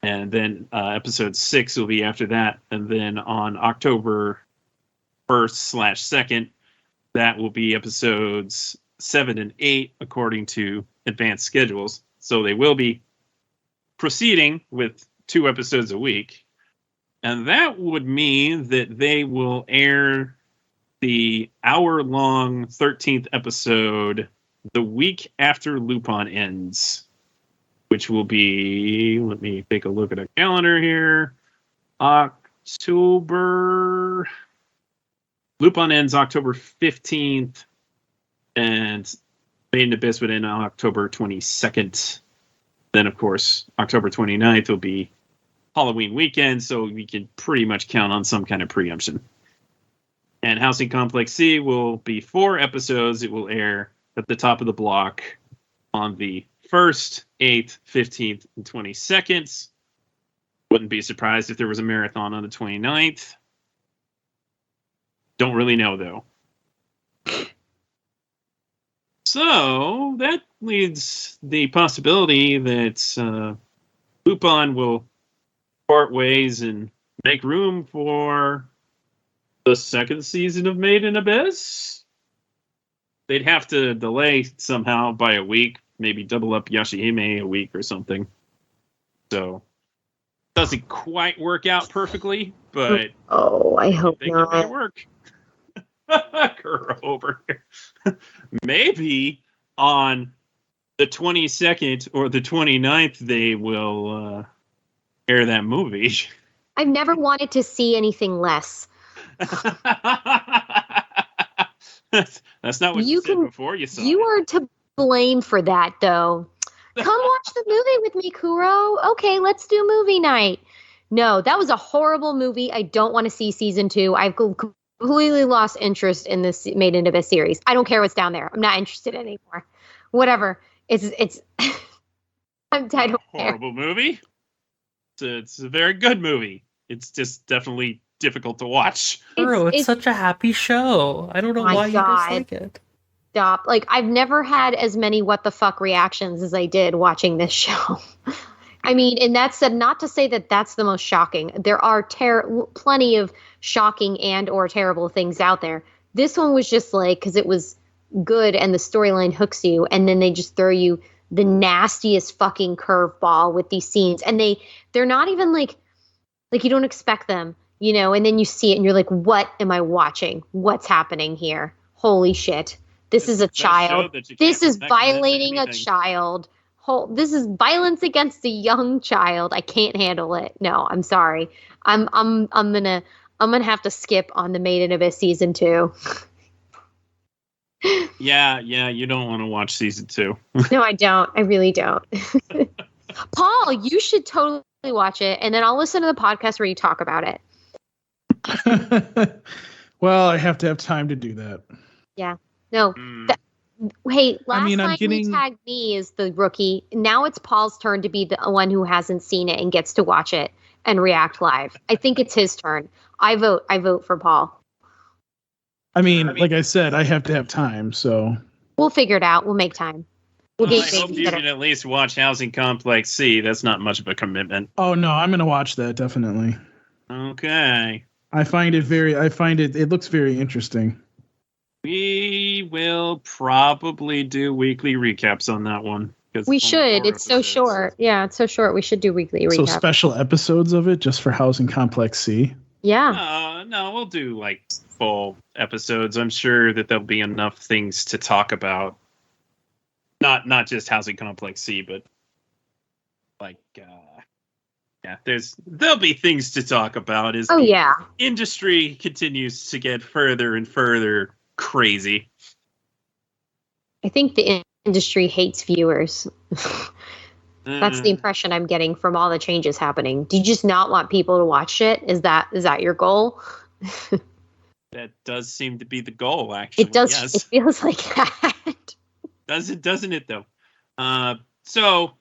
And then episode 6 will be after that. And then on October 1st/2nd, that will be episodes 7 and 8, according to advanced schedules. So they will be proceeding with 2 episodes a week. And that would mean that they will air the hour-long 13th episode the week after Lupin ends, which will be, let me take a look at a calendar here, October, Lupin ends October 15th, and Made in Abyss would end on October 22nd. Then, of course, October 29th will be Halloween weekend, so we can pretty much count on some kind of preemption. And Housing Complex C will be 4 episodes. It will air at the top of the block on the 1st, 8th, 15th, and 22nd. Wouldn't be surprised if there was a marathon on the 29th. Don't really know, though. So that leads the possibility that Lupin will part ways and make room for the 2nd season of Made in Abyss. They'd have to delay somehow by a week, maybe double up Yashahime a week or something. So doesn't quite work out perfectly, but I hope they not. can make it work. Kuro over here. Maybe on the 22nd or the 29th they will air that movie. I've never wanted to see anything less. That's not what you said before you saw You it. are to blame for that, though. Come watch the movie with me, Kuro. Okay, let's do movie night. No, that was a horrible movie. I don't want to see season 2. I've completely lost interest in this Made in Abyss series. I don't care what's down there. I'm not interested anymore. Whatever. It's I don't Horrible movie. It's a very good movie. It's just definitely difficult to watch. It's such a happy show. I don't know why you dislike it. Stop. Like, I've never had as many what the fuck reactions as I did watching this show. I mean, and that said, not to say that that's the most shocking. There are plenty of shocking and or terrible things out there. This one was just like, because it was good and the storyline hooks you, and then they just throw you the nastiest fucking curveball with these scenes. And they're not even like you don't expect them, you know, and then you see it and you're like, what am I watching? What's happening here? Holy shit. This is a child. This is violating a anything. child. This is violence against a young child. I can't handle it. No, I'm sorry. I'm gonna have to skip on the Maid in Abyss season 2. Yeah, you don't want to watch season 2. No, I don't. I really don't. Paul, you should totally watch it, and then I'll listen to the podcast where you talk about it. Well, I have to have time to do that. Yeah. No. Hey, last I'm time you tagged me as the rookie. Now it's Paul's turn to be the one who hasn't seen it and gets to watch it and react live. I think it's his turn. I vote for Paul. I mean, like I said, I have to have time, so we'll figure it out. We'll make time. We'll I hope you can at least watch Housing Complex C. That's not much of a commitment. Oh no, I'm gonna watch that definitely. Okay. It looks very interesting. We will probably do weekly recaps on that one. We should. It's so short. Yeah, it's so short. We should do weekly recaps. So special episodes of it just for Housing Complex C? Yeah. No, we'll do like full episodes. I'm sure that there'll be enough things to talk about. Not just Housing Complex C, but like there'll be things to talk about as the industry continues to get further and further crazy. I think the industry hates viewers. That's the impression I'm getting from all the changes happening. Do you just not want people to watch it? Is that your goal? That does seem to be the goal, actually. It does. Yes. It feels like that. Doesn't it though? So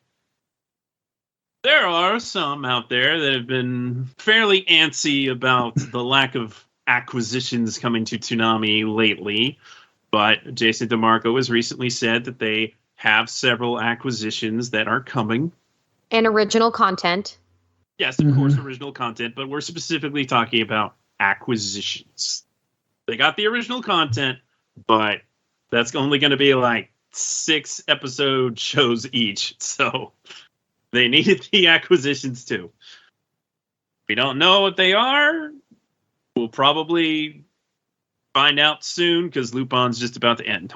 there are some out there that have been fairly antsy about the lack of acquisitions coming to Toonami lately, but Jason DeMarco has recently said that they have several acquisitions that are coming. And original content. Yes, of course, original content, but we're specifically talking about acquisitions. They got the original content, but that's only going to be like 6 episode shows each, so they needed the acquisitions too. We don't know what they are. We'll probably find out soon because Lupin's just about to end.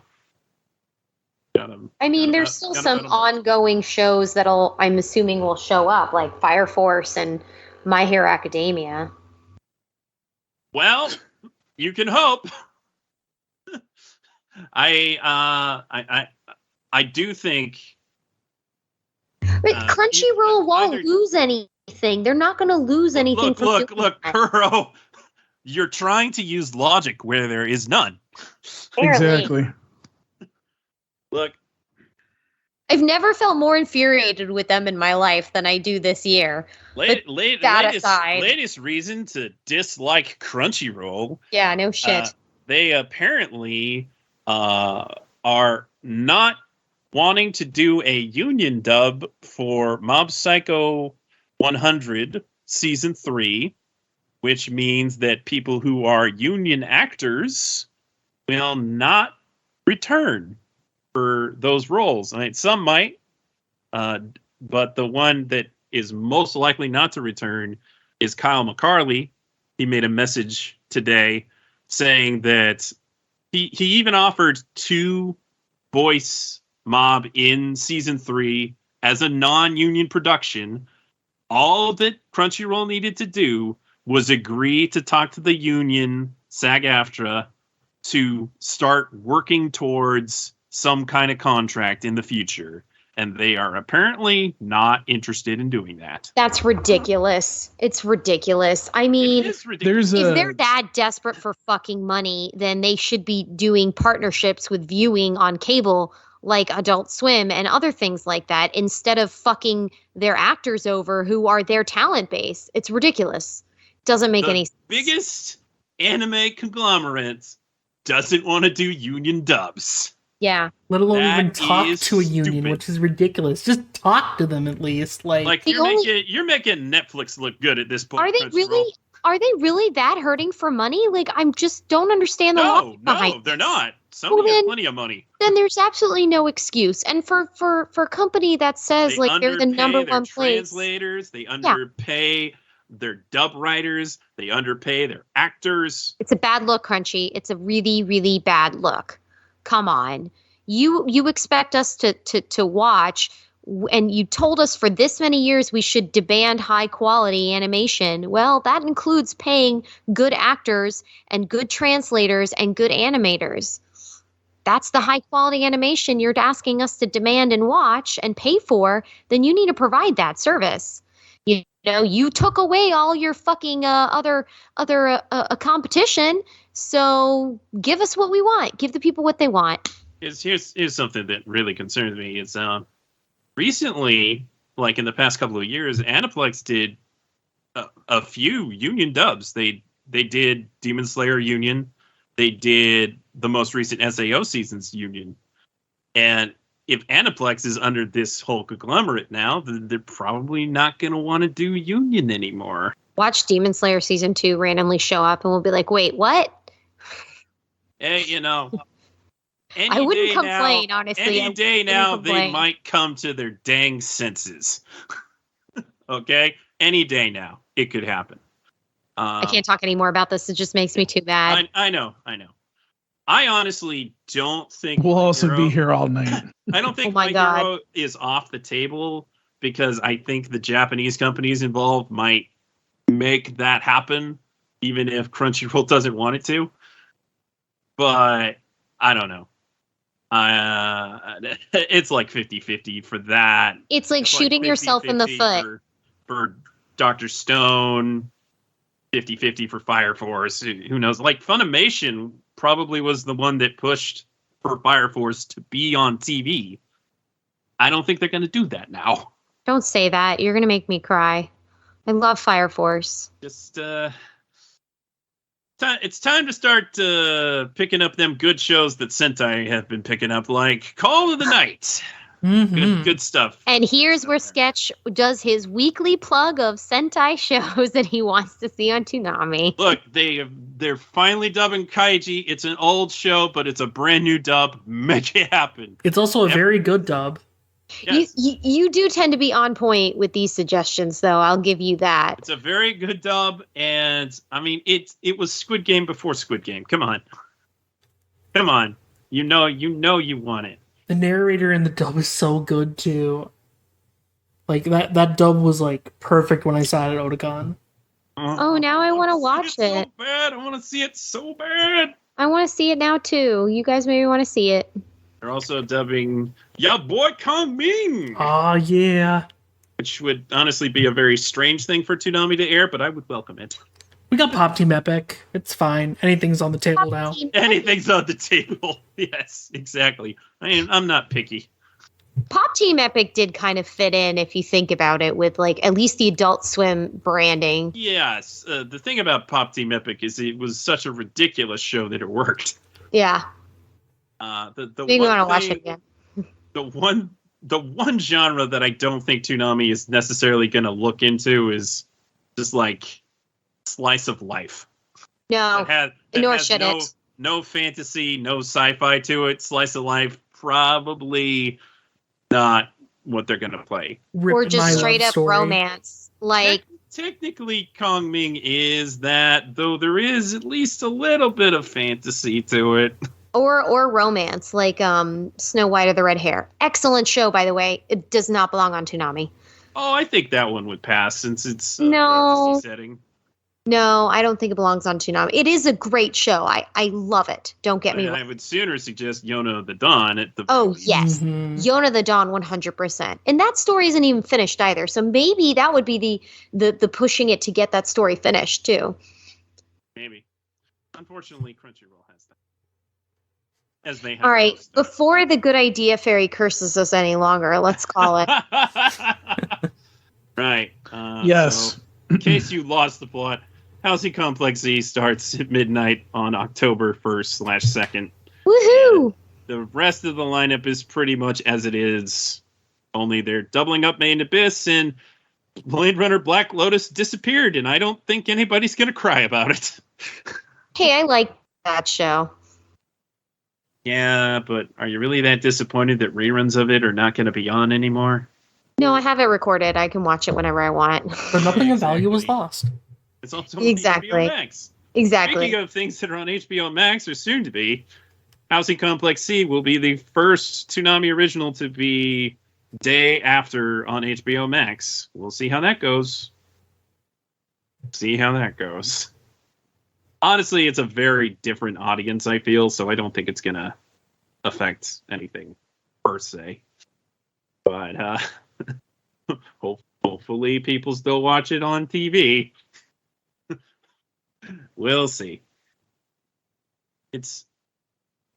There's still some ongoing shows I'm assuming will show up, like Fire Force and My Hero Academia. Well, you can hope. I do think. But Crunchyroll won't lose anything. They're not going to lose anything. Look, Kuro. You're trying to use logic where there is none. Exactly. Look, I've never felt more infuriated with them in my life than I do this year. Latest reason to dislike Crunchyroll. Yeah, no shit. They apparently are not wanting to do a union dub for Mob Psycho 100 Season 3, which means that people who are union actors will not return for those roles. I mean, some might, but the one that is most likely not to return is Kyle McCarley. He made a message today saying that he even offered to voice Mob in Season 3 as a non-union production. All that Crunchyroll needed to do was agree to talk to the union, SAG-AFTRA, to start working towards some kind of contract in the future. And they are apparently not interested in doing that. That's ridiculous. It's ridiculous. I mean, it is ridiculous. If they're that desperate for fucking money, then they should be doing partnerships with viewing on cable like Adult Swim and other things like that instead of fucking their actors over who are their talent base. It's ridiculous. Doesn't make any sense. Biggest anime conglomerate doesn't want to do union dubs. Yeah. Let alone even talk to a union, stupid. which is ridiculous. Just talk to them at least. Like you're making Netflix look good at this point. Are they really that hurting for money? Like, I just don't understand the logic behind No, they're not. Somebody has plenty of money. Then there's absolutely no excuse. And for a company that says they're the number one place. Translators, they underpay their dub writers, they underpay their actors. It's a bad look, Crunchy. It's a really, really bad look. Come on. You expect us to watch, and you told us for this many years we should demand high quality animation. Well, that includes paying good actors and good translators and good animators. That's the high quality animation you're asking us to demand and watch and pay for. Then you need to provide that service. You know, you took away all your fucking other competition. So give us what we want. Give the people what they want. Here's something that really concerns me. Is recently, like in the past couple of years, Aniplex did a few union dubs. They did Demon Slayer Union. They did the most recent SAO season's Union. And if Aniplex is under this whole conglomerate now, then they're probably not going to want to do Union anymore. Watch Demon Slayer Season 2 randomly show up and we'll be like, wait, what? Hey, you know, I wouldn't complain, honestly. Any day now, they might come to their dang senses. Okay? Any day now, it could happen. I can't talk anymore about this. It just makes me too mad. I know. I honestly don't think we'll also be here all night. I don't think My Hero is off the table because I think the Japanese companies involved might make that happen, even if Crunchyroll doesn't want it to. But I don't know. It's like 50-50 for that. It's like shooting yourself in the foot. For Dr. Stone, 50-50 for Fire Force. Who knows? Like Funimation probably was the one that pushed for Fire Force to be on TV. I don't think they're going to do that now. Don't say that. You're going to make me cry. I love Fire Force. Just it's time to start picking up them good shows that Sentai have been picking up, like Call of the Night. Mm-hmm. Good stuff. And here's where Sketch does his weekly plug of Sentai shows that he wants to see on Toonami. Look, they're finally dubbing Kaiji. It's an old show, but it's a brand new dub. Make it happen. It's also a very good dub. Yes. You do tend to be on point with these suggestions, though. I'll give you that. It's a very good dub, and I mean it was Squid Game before Squid Game. Come on. You know you want it. The narrator in the dub is so good too. Like that dub was like perfect when I saw it at Otakon. Oh, now I want to watch it. So bad. I want to see it so bad. I want to see it now too. You guys maybe want to see it. They're also dubbing Ya Boy Kong Ming. Oh yeah. Which would honestly be a very strange thing for Toonami to air, but I would welcome it. We got Pop Team Epic. It's fine. Anything's on the table now. Anything's on the table. Yes, exactly. I'm not picky. Pop Team Epic did kind of fit in if you think about it with like at least the Adult Swim branding. Yes. The thing about Pop Team Epic is it was such a ridiculous show that it worked. Yeah. Maybe want to watch it again. The one genre that I don't think Toonami is necessarily going to look into is just like slice of life. No, nor should it. No fantasy, no sci-fi to it. Slice of life, probably not what they're going to play. Or just straight up romance. Like technically, Kong Ming is that, though there is at least a little bit of fantasy to it. Or romance, like Snow White or the Red Hair. Excellent show, by the way. It does not belong on Toonami. Oh, I think that one would pass since it's no setting. No, I don't think it belongs on Toonami. It is a great show. I love it. Don't get me wrong. I would sooner suggest Yona the Dawn at the. Oh yes, Yona the Dawn, 100%. And that story isn't even finished either. So maybe that would be the pushing it to get that story finished too. Maybe. Unfortunately, Crunchyroll has that. As they have. All right, before the good idea fairy curses us any longer, let's call it. Right. Yes. So, in case you lost the plot, Housing Complex Z starts at midnight on October 1st/2nd. Woohoo! The rest of the lineup is pretty much as it is, only they're doubling up Main Abyss, and Blade Runner Black Lotus disappeared, and I don't think anybody's going to cry about it. Hey, I like that show. Yeah, but are you really that disappointed that reruns of it are not going to be on anymore? No, I have it recorded. I can watch it whenever I want. But nothing of value was lost. It's also exactly. on HBO Max. Exactly. Speaking of things that are on HBO Max or soon to be, Housing Complex C will be the first Toonami original to be day after on HBO Max. We'll see how that goes. Honestly, it's a very different audience, I feel, so I don't think it's going to affect anything per se. But hopefully people still watch it on TV. We'll see.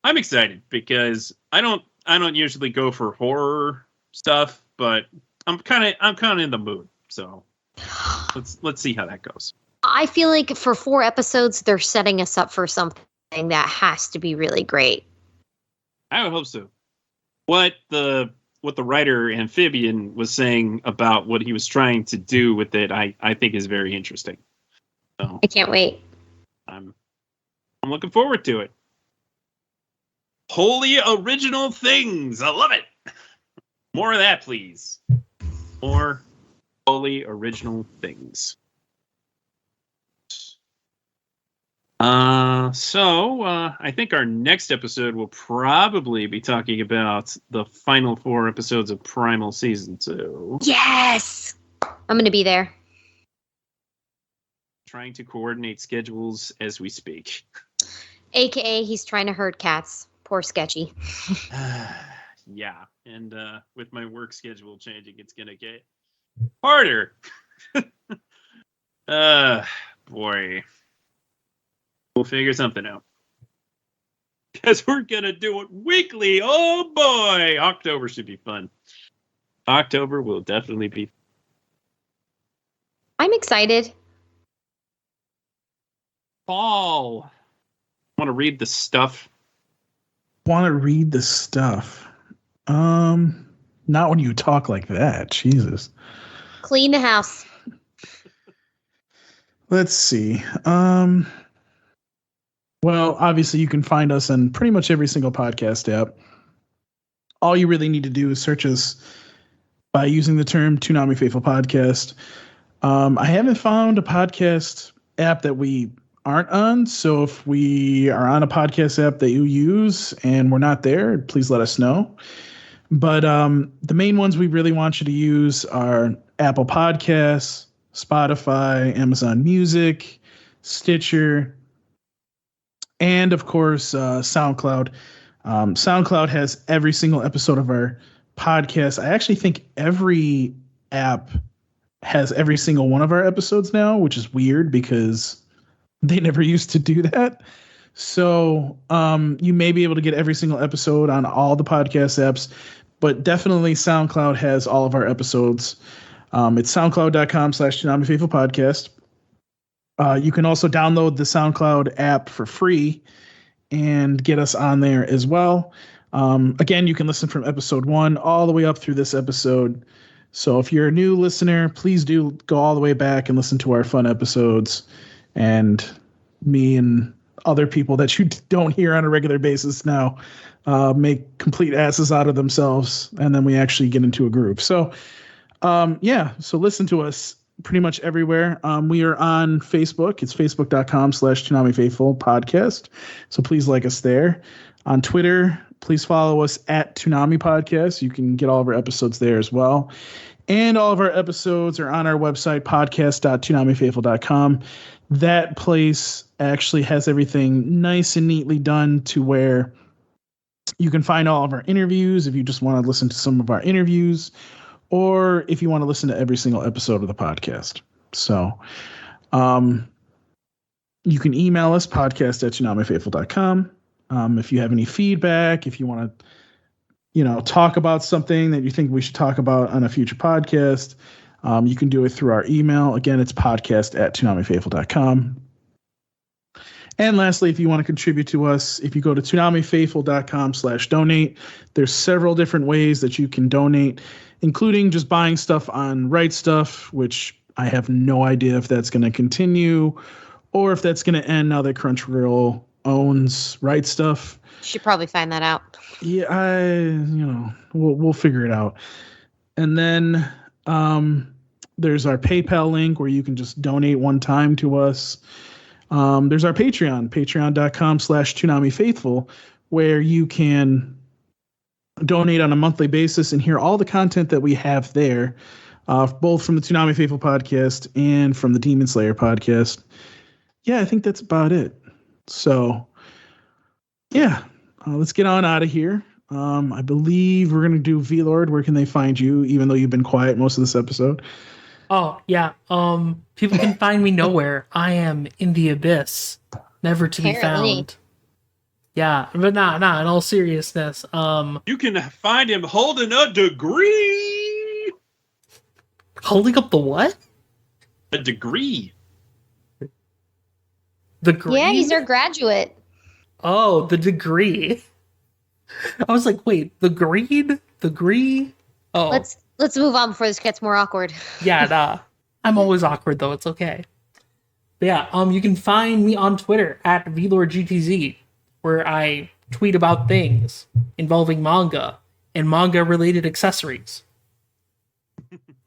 I'm excited because I don't usually go for horror stuff, but I'm kind of in the mood. So let's see how that goes. I feel like for 4 episodes, they're setting us up for something that has to be really great. I would hope so. What the writer Amphibian was saying about what he was trying to do with it, I think is very interesting. So I can't wait. I'm looking forward to it. Wholly original things. I love it. More of that, please. More wholly original things. I think our next episode will probably be talking about the final 4 episodes of Primal Season 2. Yes! I'm going to be there. Trying to coordinate schedules as we speak. AKA, he's trying to herd cats. Poor Sketchy. Yeah, and with my work schedule changing, it's going to get harder. Boy. We'll figure something out. Because we're going to do it weekly. Oh, boy. October should be fun. October will definitely be fun. I'm excited. Fall. Want to read the stuff? Want to read the stuff? Not when you talk like that. Jesus. Clean the house. Let's see. Well, obviously you can find us on pretty much every single podcast app. All you really need to do is search us by using the term Toonami Faithful Podcast. I haven't found a podcast app that we aren't on. So if we are on a podcast app that you use and we're not there, please let us know. But the main ones we really want you to use are Apple Podcasts, Spotify, Amazon Music, Stitcher, and of course, SoundCloud. SoundCloud has every single episode of our podcast. I actually think every app has every single one of our episodes now, which is weird because they never used to do that. So you may be able to get every single episode on all the podcast apps, but definitely SoundCloud has all of our episodes. It's soundcloud.com/Toonami Faithful Podcast. You can also download the SoundCloud app for free and get us on there as well. Again, you can listen from episode 1 all the way up through this episode. So if you're a new listener, please do go all the way back and listen to our fun episodes. And me and other people that you don't hear on a regular basis now make complete asses out of themselves. And then we actually get into a group. So, so listen to us pretty much everywhere. We are on Facebook. It's facebook.com/Toonami Faithful Podcast. So please like us there. On Twitter, please follow us at Toonami Podcast. You can get all of our episodes there as well. And all of our episodes are on our website, podcast.toonamifaithful.com. That place actually has everything nice and neatly done to where you can find all of our interviews if you just want to listen to some of our interviews, or if you want to listen to every single episode of the podcast. So you can email us, podcast@toonamifaithful.com. If you have any feedback, if you want to, talk about something that you think we should talk about on a future podcast, you can do it through our email. Again, it's podcast@toonamifaithful.com. And lastly, if you want to contribute to us, if you go to toonamifaithful.com/donate, there's several different ways that you can donate, including just buying stuff on Right Stuff, which I have no idea if that's going to continue or if that's going to end now that Crunchyroll owns Right Stuff. You should probably find that out. Yeah, we'll figure it out. And then there's our PayPal link where you can just donate one time to us. There's our Patreon, patreon.com/Toonami Faithful, where you can donate on a monthly basis and hear all the content that we have there, both from the Toonami Faithful podcast and from the Demon Slayer podcast. Yeah, I think that's about it. So, yeah, let's get on out of here. I believe we're going to do VLord. Where can they find you, even though you've been quiet most of this episode? Oh, yeah. People can find me nowhere. I am in the abyss, never to be found. Yeah, but nah, in all seriousness. You can find him holding a degree. Holding up the what? A degree. The green? Yeah, he's our graduate. Oh, the degree. I was like, wait, the green? Degree? Oh. Let's move on before this gets more awkward. Yeah, nah. I'm always awkward though, it's okay. But yeah, you can find me on Twitter at VLordGTZ, where I tweet about things involving manga and manga related accessories.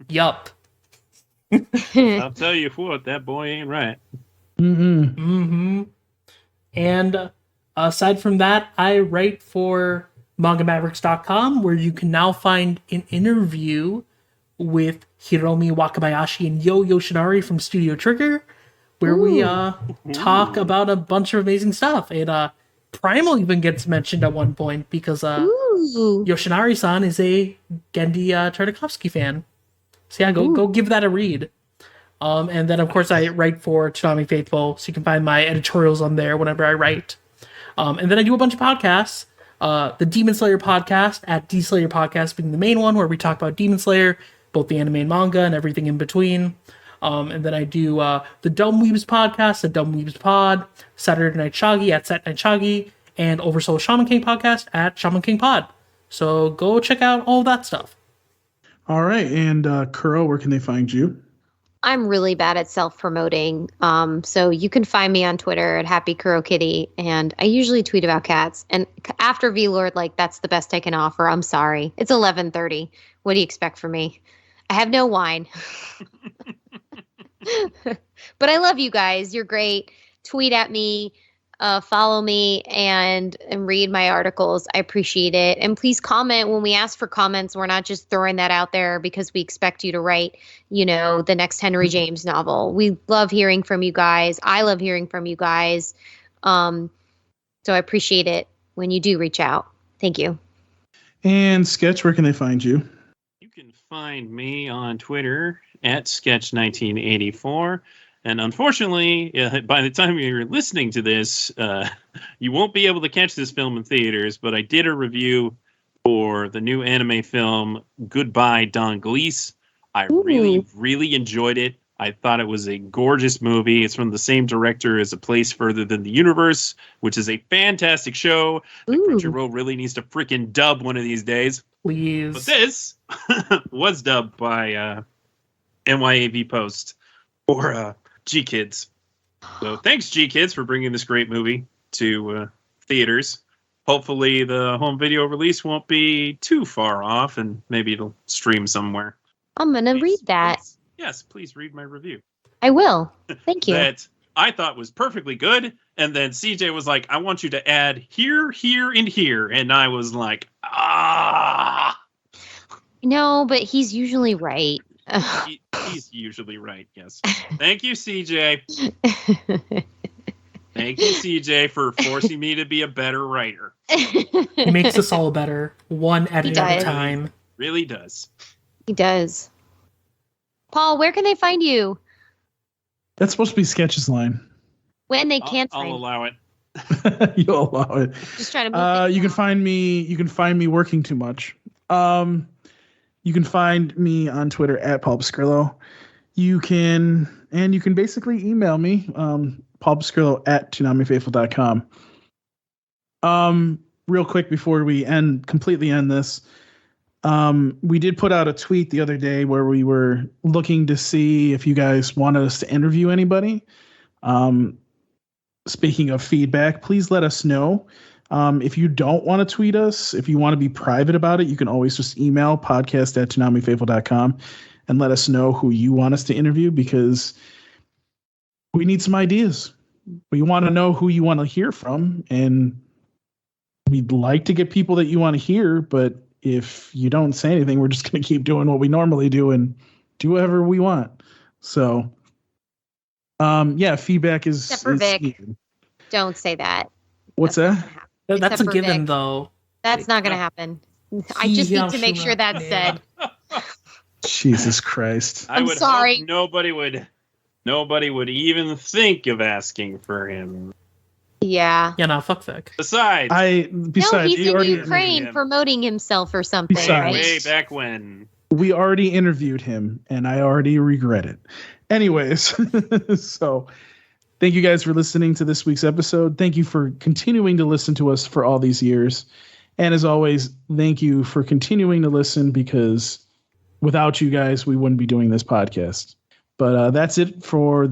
Yup. I'll tell you what, that boy ain't right. And aside from that, I write for MangaMavericks.com, where you can now find an interview with Hiromi Wakabayashi and Yo Yoshinari from Studio Trigger, where we talk about a bunch of amazing stuff. And Primal even gets mentioned at one point because Yoshinari-san is a Gendy Tartakovsky fan. So yeah, go give that a read. And then, of course, I write for Toonami Faithful, so you can find my editorials on there whenever I write. And then I do a bunch of podcasts. The Demon Slayer podcast, at D-Slayer Podcast being the main one, where we talk about Demon Slayer, both the anime and manga, and everything in between. And then I do the Dumb Weebs podcast, the Dumb Weebs Pod, Saturday Night Shaggy at Sat Night Shaggy, and Oversoul Shaman King podcast at Shaman King Pod. So go check out all that stuff. All right, and Kuro, where can they find you? I'm really bad at self-promoting. So you can find me on Twitter at Happy Kuro Kitty, and I usually tweet about cats. And after VLord, like, that's the best I can offer. I'm sorry. It's 11:30. What do you expect from me? I have no wine. But I love you guys. You're great. Tweet at me, follow me, and read my articles. I appreciate it. And please comment when we ask for comments. We're not just throwing that out there because we expect you to write, the next Henry James novel. We love hearing from you guys. I love hearing from you guys. So I appreciate it when you do reach out. Thank you. And Sketch, where can they find you? You can find me on Twitter at Sketch1984. And unfortunately, by the time you're listening to this, you won't be able to catch this film in theaters, but I did a review for the new anime film, Goodbye, Don Glees. I really, really enjoyed it. I thought it was a gorgeous movie. It's from the same director as A Place Further Than the Universe, which is a fantastic show. Crunchyroll really needs to freaking dub one of these days. Please. But this was dubbed by NYAV Post or G-Kids. So thanks, G-Kids, for bringing this great movie to theaters. Hopefully the home video release won't be too far off, and maybe it'll stream somewhere. I'm going to read that. Please. Yes, please read my review. I will. Thank you. That I thought was perfectly good, and then CJ was like, I want you to add here, here, and here. And I was like, No, but he's usually right. He's usually right, yes. Thank you, CJ. Thank you, CJ, for forcing me to be a better writer. He makes us all better, one edit at a time. Really does. He does. Paul, where can they find you? That's supposed to be Sketch's line. When they can't find I'll allow it. You'll allow it. Just trying to move you can find me. You can find me working too much. You can find me on Twitter at Paul Pascrillo. You can basically email me, paulpascrillo at ToonamiFaithful.com. Real quick before we completely end this, we did put out a tweet the other day where we were looking to see if you guys wanted us to interview anybody. Speaking of feedback, please let us know. If you don't want to tweet us, if you want to be private about it, you can always just email podcast@ToonamiFaithful.com and let us know who you want us to interview, because we need some ideas. We want to know who you want to hear from, and we'd like to get people that you want to hear, but if you don't say anything, we're just going to keep doing what we normally do and do whatever we want. So, feedback is. Except for Vic. needed. Don't say that. What's that? That's a for given, Vic. though. That's not going to happen. I just need to make sure that's said. Jesus Christ! I I'm would sorry. hope nobody would even think of asking for him. Yeah. Yeah, no, fuck Vic. Besides, No, he's in Ukraine promoting himself or something, Besides. right? way back when. We already interviewed him, and I already regret it. Anyways, so thank you guys for listening to this week's episode. Thank you for continuing to listen to us for all these years. And as always, thank you for continuing to listen, because without you guys, we wouldn't be doing this podcast. But that's it for